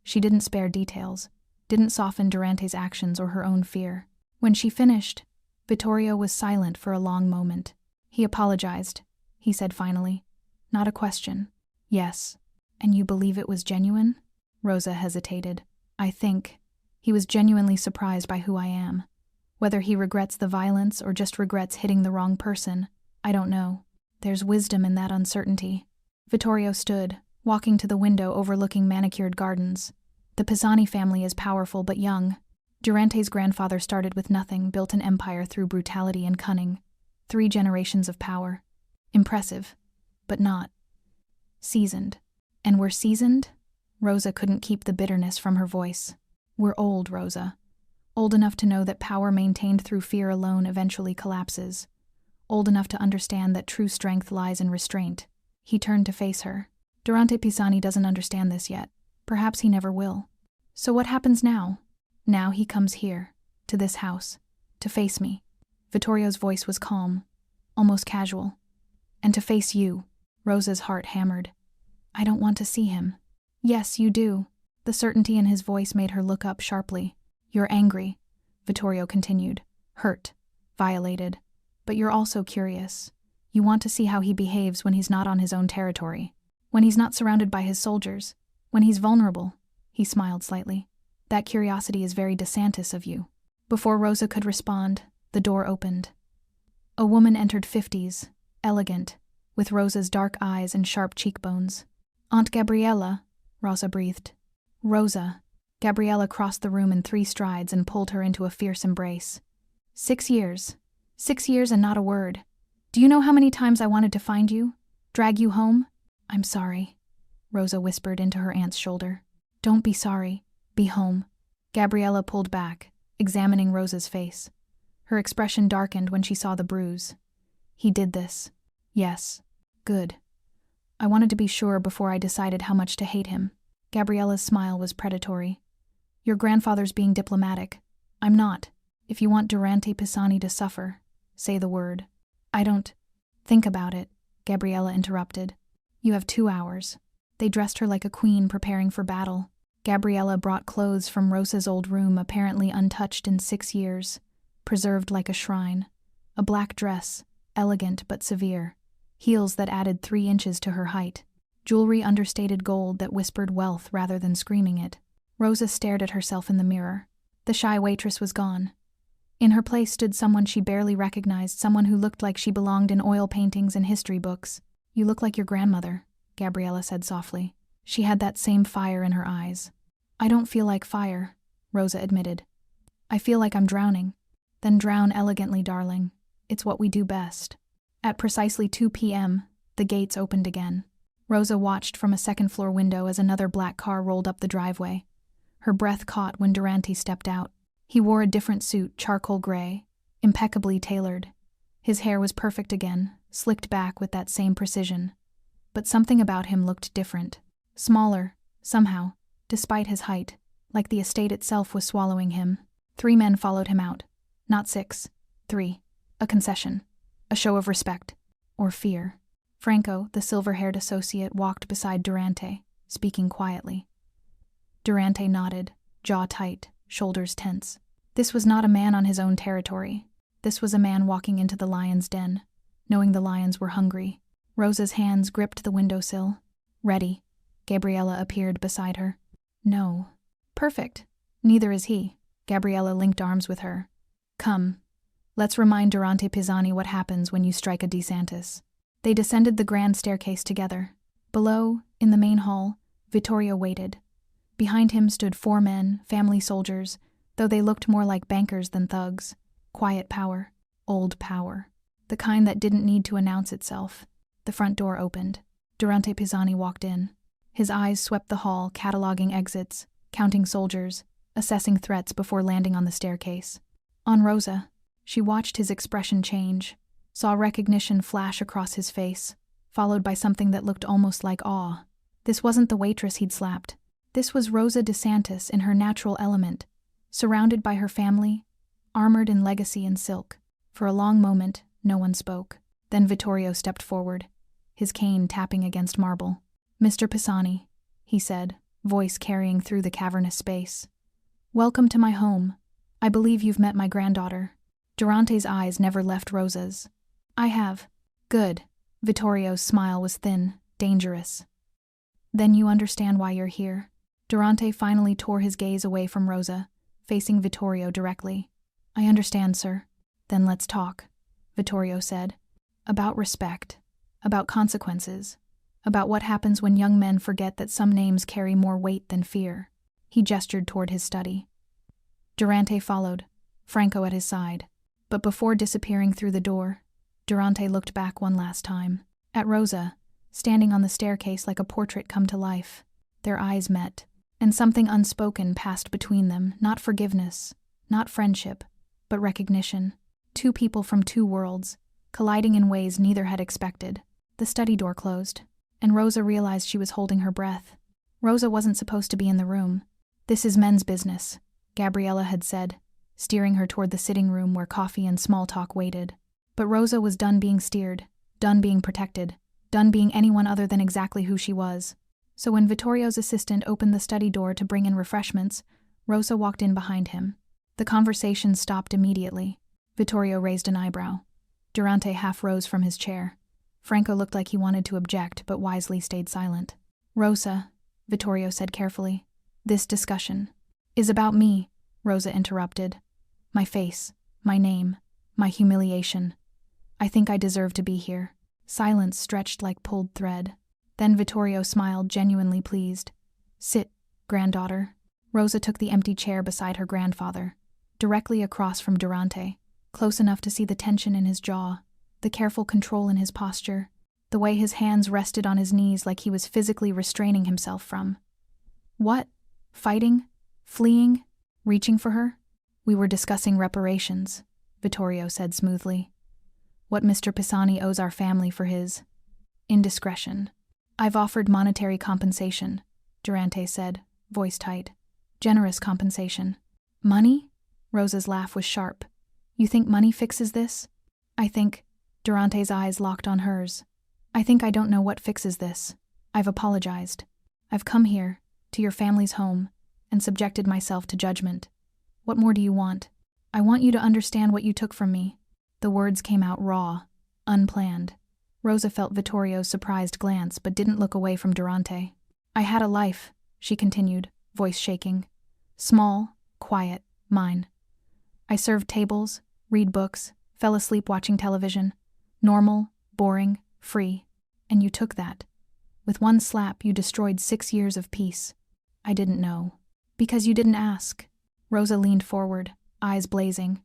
She didn't spare details, didn't soften Durante's actions or her own fear. When she finished, Vittorio was silent for a long moment. He apologized, he said finally. Not a question. Yes. And you believe it was genuine? Rosa hesitated. I think. He was genuinely surprised by who I am. Whether he regrets the violence or just regrets hitting the wrong person, I don't know. There's wisdom in that uncertainty. Vittorio stood, walking to the window overlooking manicured gardens. The Pisani family is powerful but young. Durante's grandfather started with nothing, built an empire through brutality and cunning. 3 generations of power. Impressive, but not seasoned. And we're seasoned? Rosa couldn't keep the bitterness from her voice. We're old, Rosa. Old enough to know that power maintained through fear alone eventually collapses. Old enough to understand that true strength lies in restraint. He turned to face her. Durante Pisani doesn't understand this yet. Perhaps he never will. So what happens now? Now he comes here, to this house, to face me. Vittorio's voice was calm, almost casual. And to face you. Rosa's heart hammered. I don't want to see him. Yes, you do. The certainty in his voice made her look up sharply. You're angry, Vittorio continued. Hurt. Violated. But you're also curious. You want to see how he behaves when he's not on his own territory. When he's not surrounded by his soldiers. When he's vulnerable." He smiled slightly. "That curiosity is very DeSantis of you." Before Rosa could respond, the door opened. A woman entered 50s, elegant, with Rosa's dark eyes and sharp cheekbones. "Aunt Gabriella," Rosa breathed. "Rosa." Gabriella crossed the room in 3 strides and pulled her into a fierce embrace. 6 years. 6 years and not a word. Do you know how many times I wanted to find you? Drag you home? "I'm sorry," Rosa whispered into her aunt's shoulder. "Don't be sorry. Be home." Gabriella pulled back, examining Rosa's face. Her expression darkened when she saw the bruise. "He did this." "Yes." "Good. I wanted to be sure before I decided how much to hate him." Gabriella's smile was predatory. "Your grandfather's being diplomatic. I'm not. If you want Durante Pisani to suffer, say the word." "I don't." "Think about it," Gabriella interrupted. "You have 2 hours." They dressed her like a queen preparing for battle. Gabriella brought clothes from Rosa's old room, apparently untouched in 6 years, preserved like a shrine. A black dress, elegant but severe. Heels that added 3 inches to her height. Jewelry understated gold that whispered wealth rather than screaming it. Rosa stared at herself in the mirror. The shy waitress was gone. In her place stood someone she barely recognized, someone who looked like she belonged in oil paintings and history books. "You look like your grandmother," Gabriella said softly. She had that same fire in her eyes. "I don't feel like fire," Rosa admitted. "I feel like I'm drowning." "Then drown elegantly, darling. It's what we do best." At precisely 2 p.m., the gates opened again. Rosa watched from a second-floor window as another black car rolled up the driveway. Her breath caught when Durante stepped out. He wore a different suit, charcoal gray, impeccably tailored. His hair was perfect again, slicked back with that same precision. But something about him looked different. Smaller, somehow, despite his height, like the estate itself was swallowing him. 3 men followed him out. Not 6. 3. A concession. A show of respect. Or fear. Franco, the silver-haired associate, walked beside Durante, speaking quietly. Durante nodded, jaw tight, shoulders tense. This was not a man on his own territory. This was a man walking into the lion's den, knowing the lions were hungry. Rosa's hands gripped the windowsill. "Ready." Gabriella appeared beside her. "No." "Perfect. Neither is he." Gabriella linked arms with her. "Come. Let's remind Durante Pisani what happens when you strike a DeSantis." They descended the grand staircase together. Below, in the main hall, Vittorio waited. Behind him stood 4 men, family soldiers, though they looked more like bankers than thugs. Quiet power. Old power. The kind that didn't need to announce itself. The front door opened. Durante Pisani walked in. His eyes swept the hall, cataloging exits, counting soldiers, assessing threats before landing on the staircase. On Rosa, she watched his expression change, saw recognition flash across his face, followed by something that looked almost like awe. This wasn't the waitress he'd slapped. This was Rosa DeSantis in her natural element, surrounded by her family, armored in legacy and silk. For a long moment, no one spoke. Then Vittorio stepped forward, his cane tapping against marble. "Mr. Pisani," he said, voice carrying through the cavernous space. "Welcome to my home. I believe you've met my granddaughter." Durante's eyes never left Rosa's. "I have." "Good." Vittorio's smile was thin, dangerous. "Then you understand why you're here." Durante finally tore his gaze away from Rosa, facing Vittorio directly. "I understand, sir." "Then let's talk," Vittorio said. "About respect. About consequences. About what happens when young men forget that some names carry more weight than fear." He gestured toward his study. Durante followed, Franco at his side. But before disappearing through the door, Durante looked back one last time. At Rosa, standing on the staircase like a portrait come to life. Their eyes met, and something unspoken passed between them, not forgiveness, not friendship, but recognition. 2 people from 2 worlds, colliding in ways neither had expected. The study door closed, and Rosa realized she was holding her breath. Rosa wasn't supposed to be in the room. "This is men's business," Gabriella had said, steering her toward the sitting room where coffee and small talk waited. But Rosa was done being steered, done being protected, done being anyone other than exactly who she was. So when Vittorio's assistant opened the study door to bring in refreshments, Rosa walked in behind him. The conversation stopped immediately. Vittorio raised an eyebrow. Durante half rose from his chair. Franco looked like he wanted to object, but wisely stayed silent. Rosa, Vittorio said carefully, this discussion is about me, Rosa interrupted. My face, my name, my humiliation. I think I deserve to be here. Silence stretched like pulled thread. Then Vittorio smiled, genuinely pleased. Sit, granddaughter. Rosa took the empty chair beside her grandfather, directly across from Durante, close enough to see the tension in his jaw, the careful control in his posture, the way his hands rested on his knees like he was physically restraining himself from. What? Fighting? Fleeing? Reaching for her? We were discussing reparations, Vittorio said smoothly. What Mr. Pisani owes our family for his indiscretion. I've offered monetary compensation, Durante said, voice tight. Generous compensation. Money? Rosa's laugh was sharp. You think money fixes this? I think, Durante's eyes locked on hers. I think I don't know what fixes this. I've apologized. I've come here, to your family's home, and subjected myself to judgment. What more do you want? I want you to understand what you took from me. The words came out raw, unplanned. Rosa felt Vittorio's surprised glance but didn't look away from Durante. I had a life, she continued, voice shaking. Small, quiet, mine. I served tables, read books, fell asleep watching television. Normal, boring, free. And you took that. With one slap, you destroyed 6 years of peace. I didn't know. Because you didn't ask. Rosa leaned forward, eyes blazing.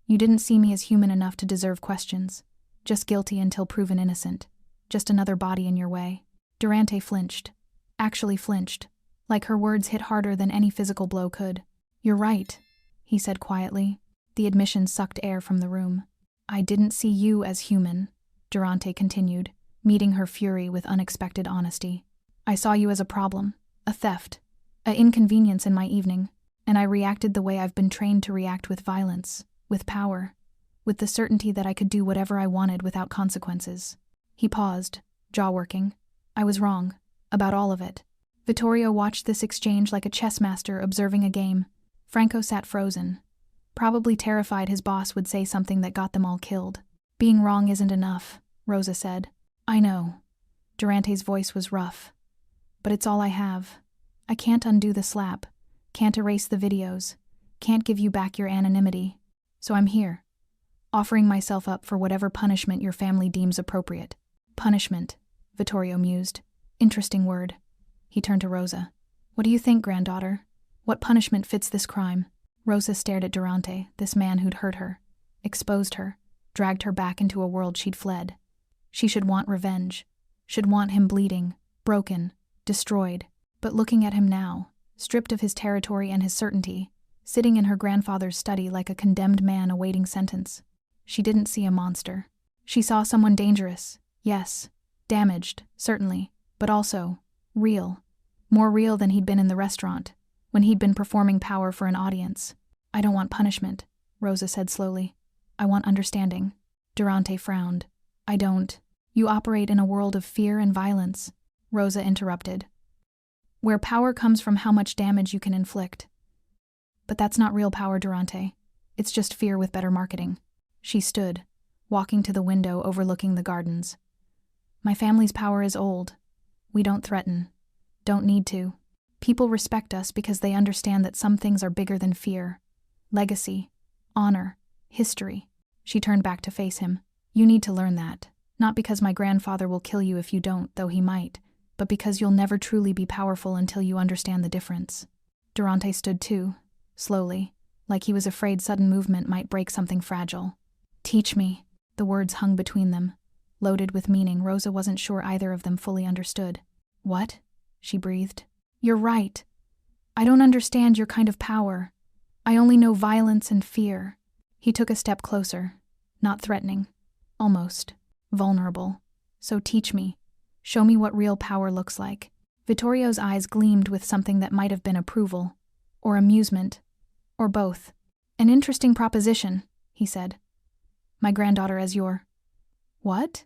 You didn't see me as human enough to deserve questions. Just guilty until proven innocent. Just another body in your way. Durante flinched. Actually flinched. Like her words hit harder than any physical blow could. You're right, he said quietly. The admission sucked air from the room. I didn't see you as human, Durante continued, meeting her fury with unexpected honesty. I saw you as a problem, a theft, an inconvenience in my evening, and I reacted the way I've been trained to react, with violence, with power, with the certainty that I could do whatever I wanted without consequences. He paused, jaw working. I was wrong, about all of it. Vittorio watched this exchange like a chess master observing a game. Franco sat frozen, probably terrified his boss would say something that got them all killed. Being wrong isn't enough, Rosa said. I know. Durante's voice was rough. But it's all I have. I can't undo the slap, can't erase the videos, can't give you back your anonymity. So I'm here, offering myself up for whatever punishment your family deems appropriate. Punishment, Vittorio mused. Interesting word. He turned to Rosa. What do you think, granddaughter? What punishment fits this crime? Rosa stared at Durante, this man who'd hurt her, exposed her, dragged her back into a world she'd fled. She should want revenge, should want him bleeding, broken, destroyed. But looking at him now, stripped of his territory and his certainty, sitting in her grandfather's study like a condemned man awaiting sentence, she didn't see a monster. She saw someone dangerous, yes, damaged, certainly, but also real. More real than he'd been in the restaurant, when he'd been performing power for an audience. I don't want punishment, Rosa said slowly. I want understanding. Durante frowned. I don't. You operate in a world of fear and violence, Rosa interrupted, where power comes from how much damage you can inflict. But that's not real power, Durante. It's just fear with better marketing. She stood, walking to the window overlooking the gardens. My family's power is old. We don't threaten. Don't need to. People respect us because they understand that some things are bigger than fear. Legacy, honor, history. She turned back to face him. You need to learn that. Not because my grandfather will kill you if you don't, though he might, but because you'll never truly be powerful until you understand the difference. Durante stood too, slowly, like he was afraid sudden movement might break something fragile. Teach me. The words hung between them, loaded with meaning Rosa wasn't sure either of them fully understood. What? She breathed. You're right. I don't understand your kind of power. I only know violence and fear. He took a step closer, not threatening, almost vulnerable. So teach me. Show me what real power looks like. Vittorio's eyes gleamed with something that might have been approval, or amusement, or both. An interesting proposition, he said. My granddaughter as your... What?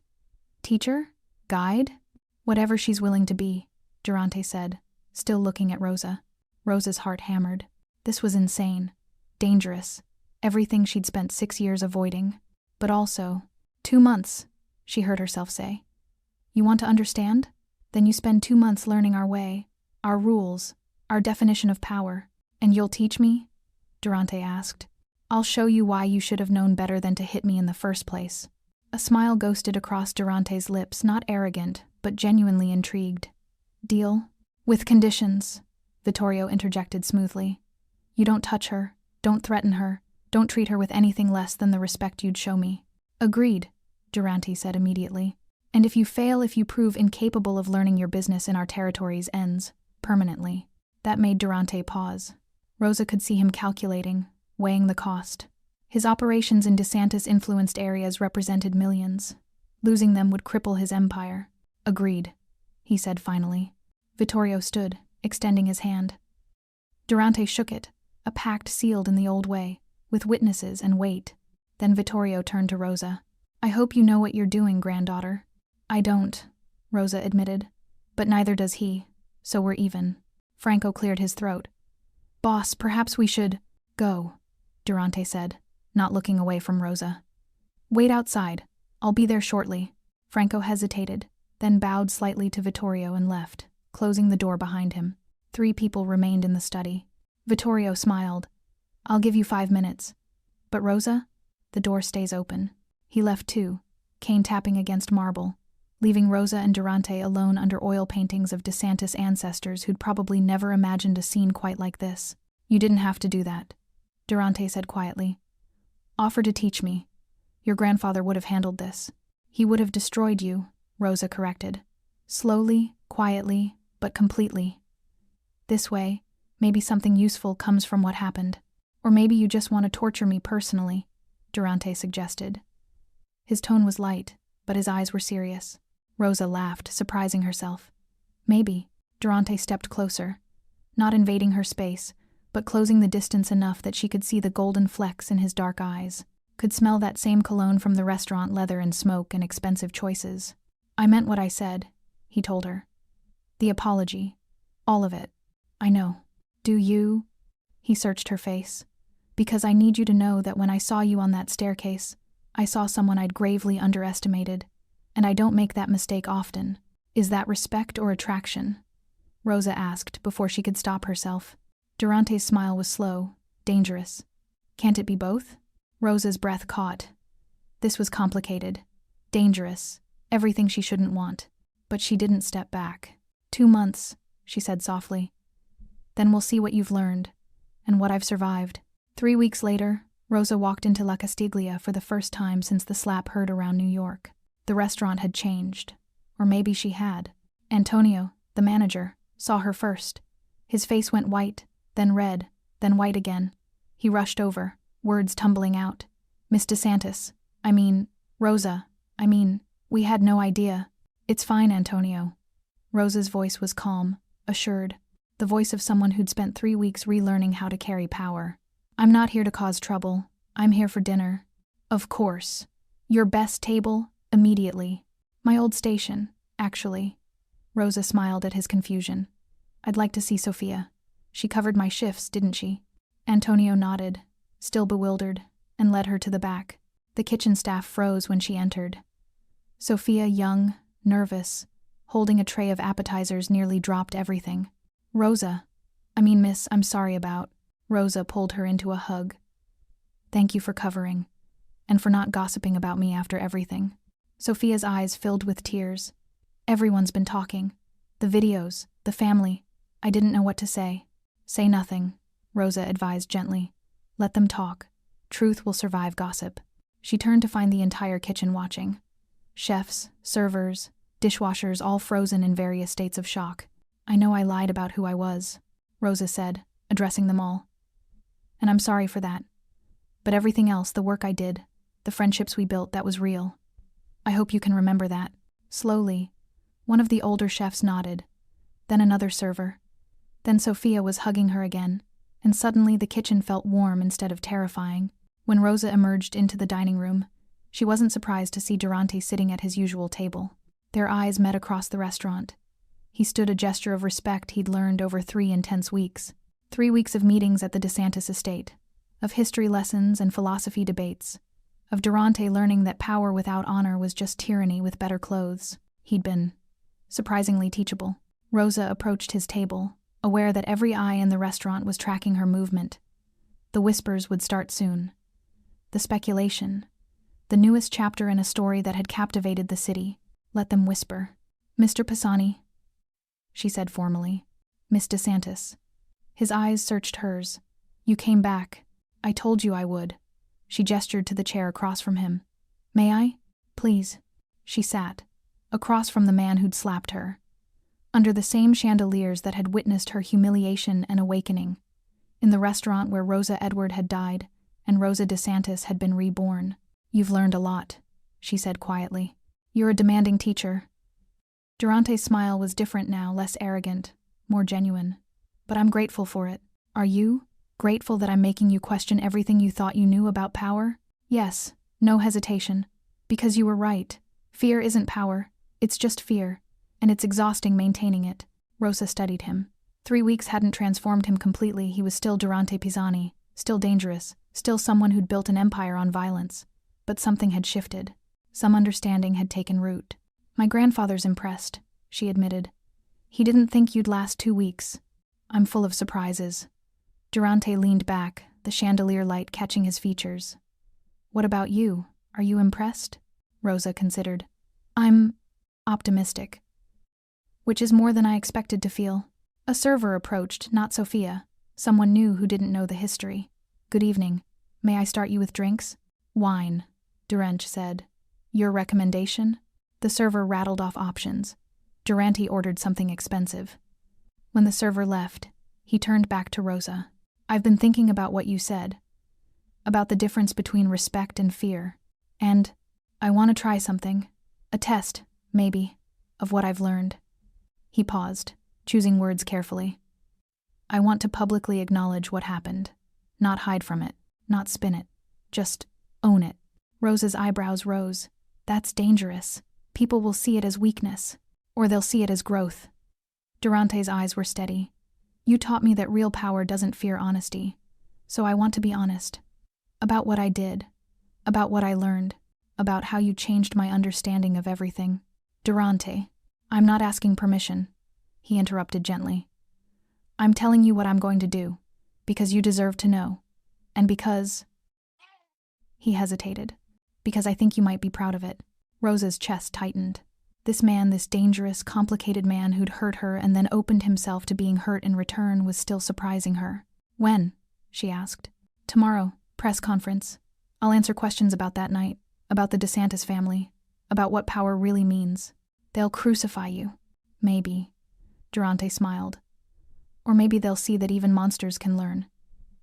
Teacher? Guide? Whatever she's willing to be, Durante said, still looking at Rosa. Rosa's heart hammered. This was insane. Dangerous. Everything she'd spent 6 years avoiding. But also, 2 months, she heard herself say. You want to understand? Then you spend 2 months learning our way, our rules, our definition of power. And you'll teach me? Durante asked. I'll show you why you should have known better than to hit me in the first place. A smile ghosted across Durante's lips, not arrogant, but genuinely intrigued. Deal? With conditions, Vittorio interjected smoothly. You don't touch her, don't threaten her, don't treat her with anything less than the respect you'd show me. Agreed, Durante said immediately. And if you prove incapable of learning your business in our territories ends, permanently. That made Durante pause. Rosa could see him calculating, weighing the cost. His operations in DeSantis-influenced areas represented millions. Losing them would cripple his empire. Agreed, he said finally. Vittorio stood, extending his hand. Durante shook it, a pact sealed in the old way, with witnesses and weight. Then Vittorio turned to Rosa. I hope you know what you're doing, granddaughter. I don't, Rosa admitted. But neither does he, so we're even. Franco cleared his throat. Boss, perhaps we should… Go, Durante said, not looking away from Rosa. Wait outside. I'll be there shortly. Franco hesitated, then bowed slightly to Vittorio and left, closing the door behind him. 3 people remained in the study. Vittorio smiled. I'll give you 5 minutes. But Rosa? The door stays open. He left too, cane tapping against marble, leaving Rosa and Durante alone under oil paintings of DeSantis ancestors who'd probably never imagined a scene quite like this. You didn't have to do that, Durante said quietly. Offer to teach me. Your grandfather would have handled this. He would have destroyed you, Rosa corrected. Slowly, quietly, but completely. This way, maybe something useful comes from what happened. Or maybe you just want to torture me personally, Durante suggested. His tone was light, but his eyes were serious. Rosa laughed, surprising herself. Maybe. Durante stepped closer, not invading her space, but closing the distance enough that she could see the golden flecks in his dark eyes, could smell that same cologne from the restaurant, leather and smoke and expensive choices. I meant what I said, he told her. The apology. All of it. I know. Do you? He searched her face. Because I need you to know that when I saw you on that staircase, I saw someone I'd gravely underestimated, and I don't make that mistake often. Is that respect or attraction? Rosa asked before she could stop herself. Durante's smile was slow, dangerous. Can't it be both? Rosa's breath caught. This was complicated, dangerous, everything she shouldn't want. But she didn't step back. 2 months, she said softly. Then we'll see what you've learned, and what I've survived. 3 weeks later, Rosa walked into La Castiglia for the first time since the slap heard around New York. The restaurant had changed. Or maybe she had. Antonio, the manager, saw her first. His face went white, then red, then white again. He rushed over, words tumbling out. Miss DeSantis, Rosa, we had no idea. It's fine, Antonio. Rosa's voice was calm, assured, the voice of someone who'd spent 3 weeks relearning how to carry power. I'm not here to cause trouble. I'm here for dinner. Of course. Your best table, immediately. My old station, actually. Rosa smiled at his confusion. I'd like to see Sophia. She covered my shifts, didn't she? Antonio nodded, still bewildered, and led her to the back. The kitchen staff froze when she entered. Sophia, young, nervous, holding a tray of appetizers, nearly dropped everything. Miss, I'm sorry about. Rosa pulled her into a hug. Thank you for covering, and for not gossiping about me after everything. Sophia's eyes filled with tears. Everyone's been talking. The videos, the family. I didn't know what to say. Say nothing, Rosa advised gently. Let them talk. Truth will survive gossip. She turned to find the entire kitchen watching. Chefs, servers, dishwashers, all frozen in various states of shock. I know I lied about who I was, Rosa said, addressing them all. And I'm sorry for that. But everything else, the work I did, the friendships we built, that was real. I hope you can remember that. Slowly, one of the older chefs nodded, then another server. Then Sophia was hugging her again, and suddenly the kitchen felt warm instead of terrifying. When Rosa emerged into the dining room, she wasn't surprised to see Durante sitting at his usual table. Their eyes met across the restaurant. He stood, a gesture of respect he'd learned over 3 intense weeks. 3 weeks of meetings at the DeSantis estate, of history lessons and philosophy debates, of Durante learning that power without honor was just tyranny with better clothes. He'd been surprisingly teachable. Rosa approached his table, aware that every eye in the restaurant was tracking her movement. The whispers would start soon. The speculation. The newest chapter in a story that had captivated the city. Let them whisper. "Mr. Pisani," she said formally. "Miss DeSantis." His eyes searched hers. "You came back. I told you I would." She gestured to the chair across from him. "May I?" "Please." She sat, across from the man who'd slapped her, under the same chandeliers that had witnessed her humiliation and awakening, in the restaurant where Rosa Edward had died and Rosa DeSantis had been reborn. "You've learned a lot," she said quietly. "You're a demanding teacher." Durante's smile was different now, less arrogant, more genuine. "But I'm grateful for it. Are you? Grateful that I'm making you question everything you thought you knew about power?" "Yes," no hesitation. "Because you were right. Fear isn't power. It's just fear. And it's exhausting maintaining it." Rosa studied him. 3 weeks hadn't transformed him completely. He was still Durante Pisani, still dangerous, still someone who'd built an empire on violence. But something had shifted. Some understanding had taken root. "My grandfather's impressed," she admitted. "He didn't think you'd last 2 weeks. I'm full of surprises." Durante leaned back, the chandelier light catching his features. "What about you? Are you impressed?" Rosa considered. "I'm optimistic." "Which is more than I expected to feel." A server approached, not Sophia, someone new who didn't know the history. "Good evening. May I start you with drinks?" "Wine," Durante said. "Your recommendation?" The server rattled off options. Durante ordered something expensive. When the server left, he turned back to Rosa. "I've been thinking about what you said. About the difference between respect and fear. And I want to try something. A test, maybe, of what I've learned." He paused, choosing words carefully. "I want to publicly acknowledge what happened. Not hide from it, not spin it. Just own it." Rosa's eyebrows rose. "That's dangerous. People will see it as weakness. Or they'll see it as growth." Durante's eyes were steady. "You taught me that real power doesn't fear honesty. So I want to be honest. About what I did. About what I learned. About how you changed my understanding of everything." "Durante, I'm not asking permission," he interrupted gently. "I'm telling you what I'm going to do. Because you deserve to know. And because..." He hesitated. "Because I think you might be proud of it." Rosa's chest tightened. This man, this dangerous, complicated man who'd hurt her and then opened himself to being hurt in return, was still surprising her. "When?" she asked. "Tomorrow, press conference. I'll answer questions about that night, about the DeSantis family, about what power really means. They'll crucify you. Maybe." Durante smiled. "Or maybe they'll see that even monsters can learn.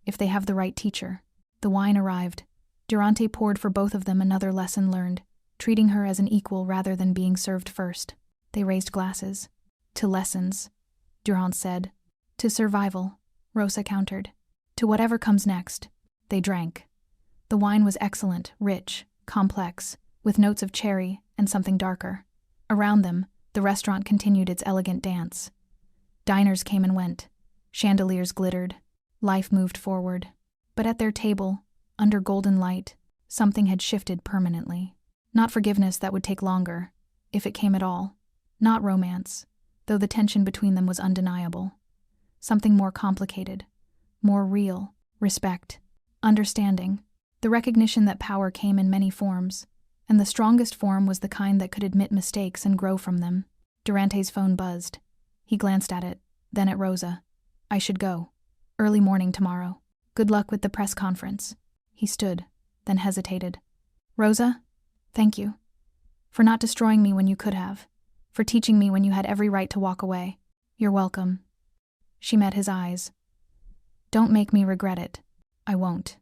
If they have the right teacher." The wine arrived. Durante poured for both of them another lesson learned, treating her as an equal rather than being served first. They raised glasses. "To lessons," Durante said. "To survival," Rosa countered. "To whatever comes next." They drank. The wine was excellent, rich, complex, with notes of cherry and something darker. Around them, the restaurant continued its elegant dance. Diners came and went. Chandeliers glittered. Life moved forward. But at their table, under golden light, something had shifted permanently. Not forgiveness, that would take longer, if it came at all. Not romance, though the tension between them was undeniable. Something more complicated, more real. Respect, understanding, the recognition that power came in many forms, and the strongest form was the kind that could admit mistakes and grow from them. Durante's phone buzzed. He glanced at it, then at Rosa. "I should go. Early morning tomorrow. Good luck with the press conference." He stood, then hesitated. "Rosa, thank you. For not destroying me when you could have. For teaching me when you had every right to walk away. You're welcome." She met his eyes. "Don't make me regret it." "I won't."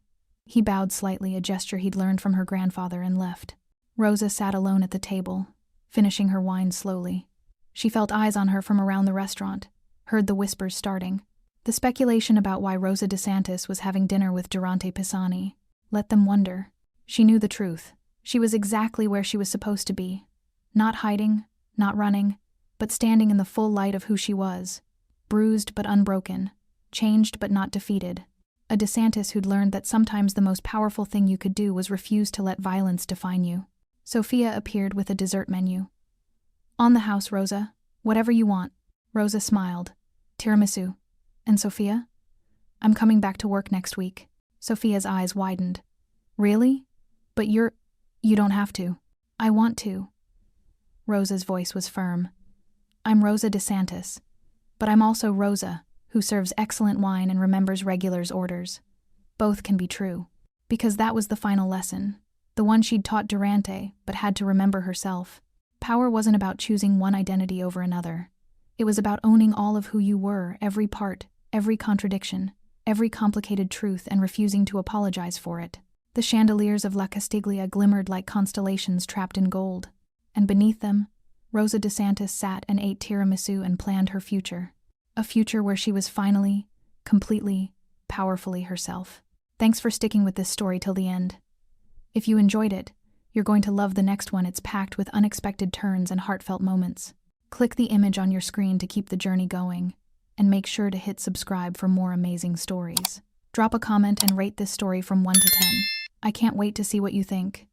He bowed slightly, a gesture he'd learned from her grandfather, and left. Rosa sat alone at the table, finishing her wine slowly. She felt eyes on her from around the restaurant, heard the whispers starting. The speculation about why Rosa DeSantis was having dinner with Durante Pisani. Let them wonder. She knew the truth. She was exactly where she was supposed to be. Not hiding, not running, but standing in the full light of who she was. Bruised but unbroken. Changed but not defeated. A DeSantis who'd learned that sometimes the most powerful thing you could do was refuse to let violence define you. Sophia appeared with a dessert menu. On the house, Rosa. Whatever you want. Rosa smiled. Tiramisu. And Sophia? I'm coming back to work next week. Sophia's eyes widened. Really? But you don't have to. I want to. Rosa's voice was firm. I'm Rosa DeSantis. But I'm also Rosa, who serves excellent wine and remembers regulars' orders. Both can be true. Because that was the final lesson. The one she'd taught Durante, but had to remember herself. Power wasn't about choosing one identity over another. It was about owning all of who you were, every part, every contradiction, every complicated truth, and refusing to apologize for it. The chandeliers of La Castiglia glimmered like constellations trapped in gold, and beneath them, Rosa DeSantis sat and ate tiramisu and planned her future. A future where she was finally, completely, powerfully herself. Thanks for sticking with this story till the end. If you enjoyed it, you're going to love the next one. It's packed with unexpected turns and heartfelt moments. Click the image on your screen to keep the journey going, and make sure to hit subscribe for more amazing stories. Drop a comment and rate this story from 1 to 10. I can't wait to see what you think.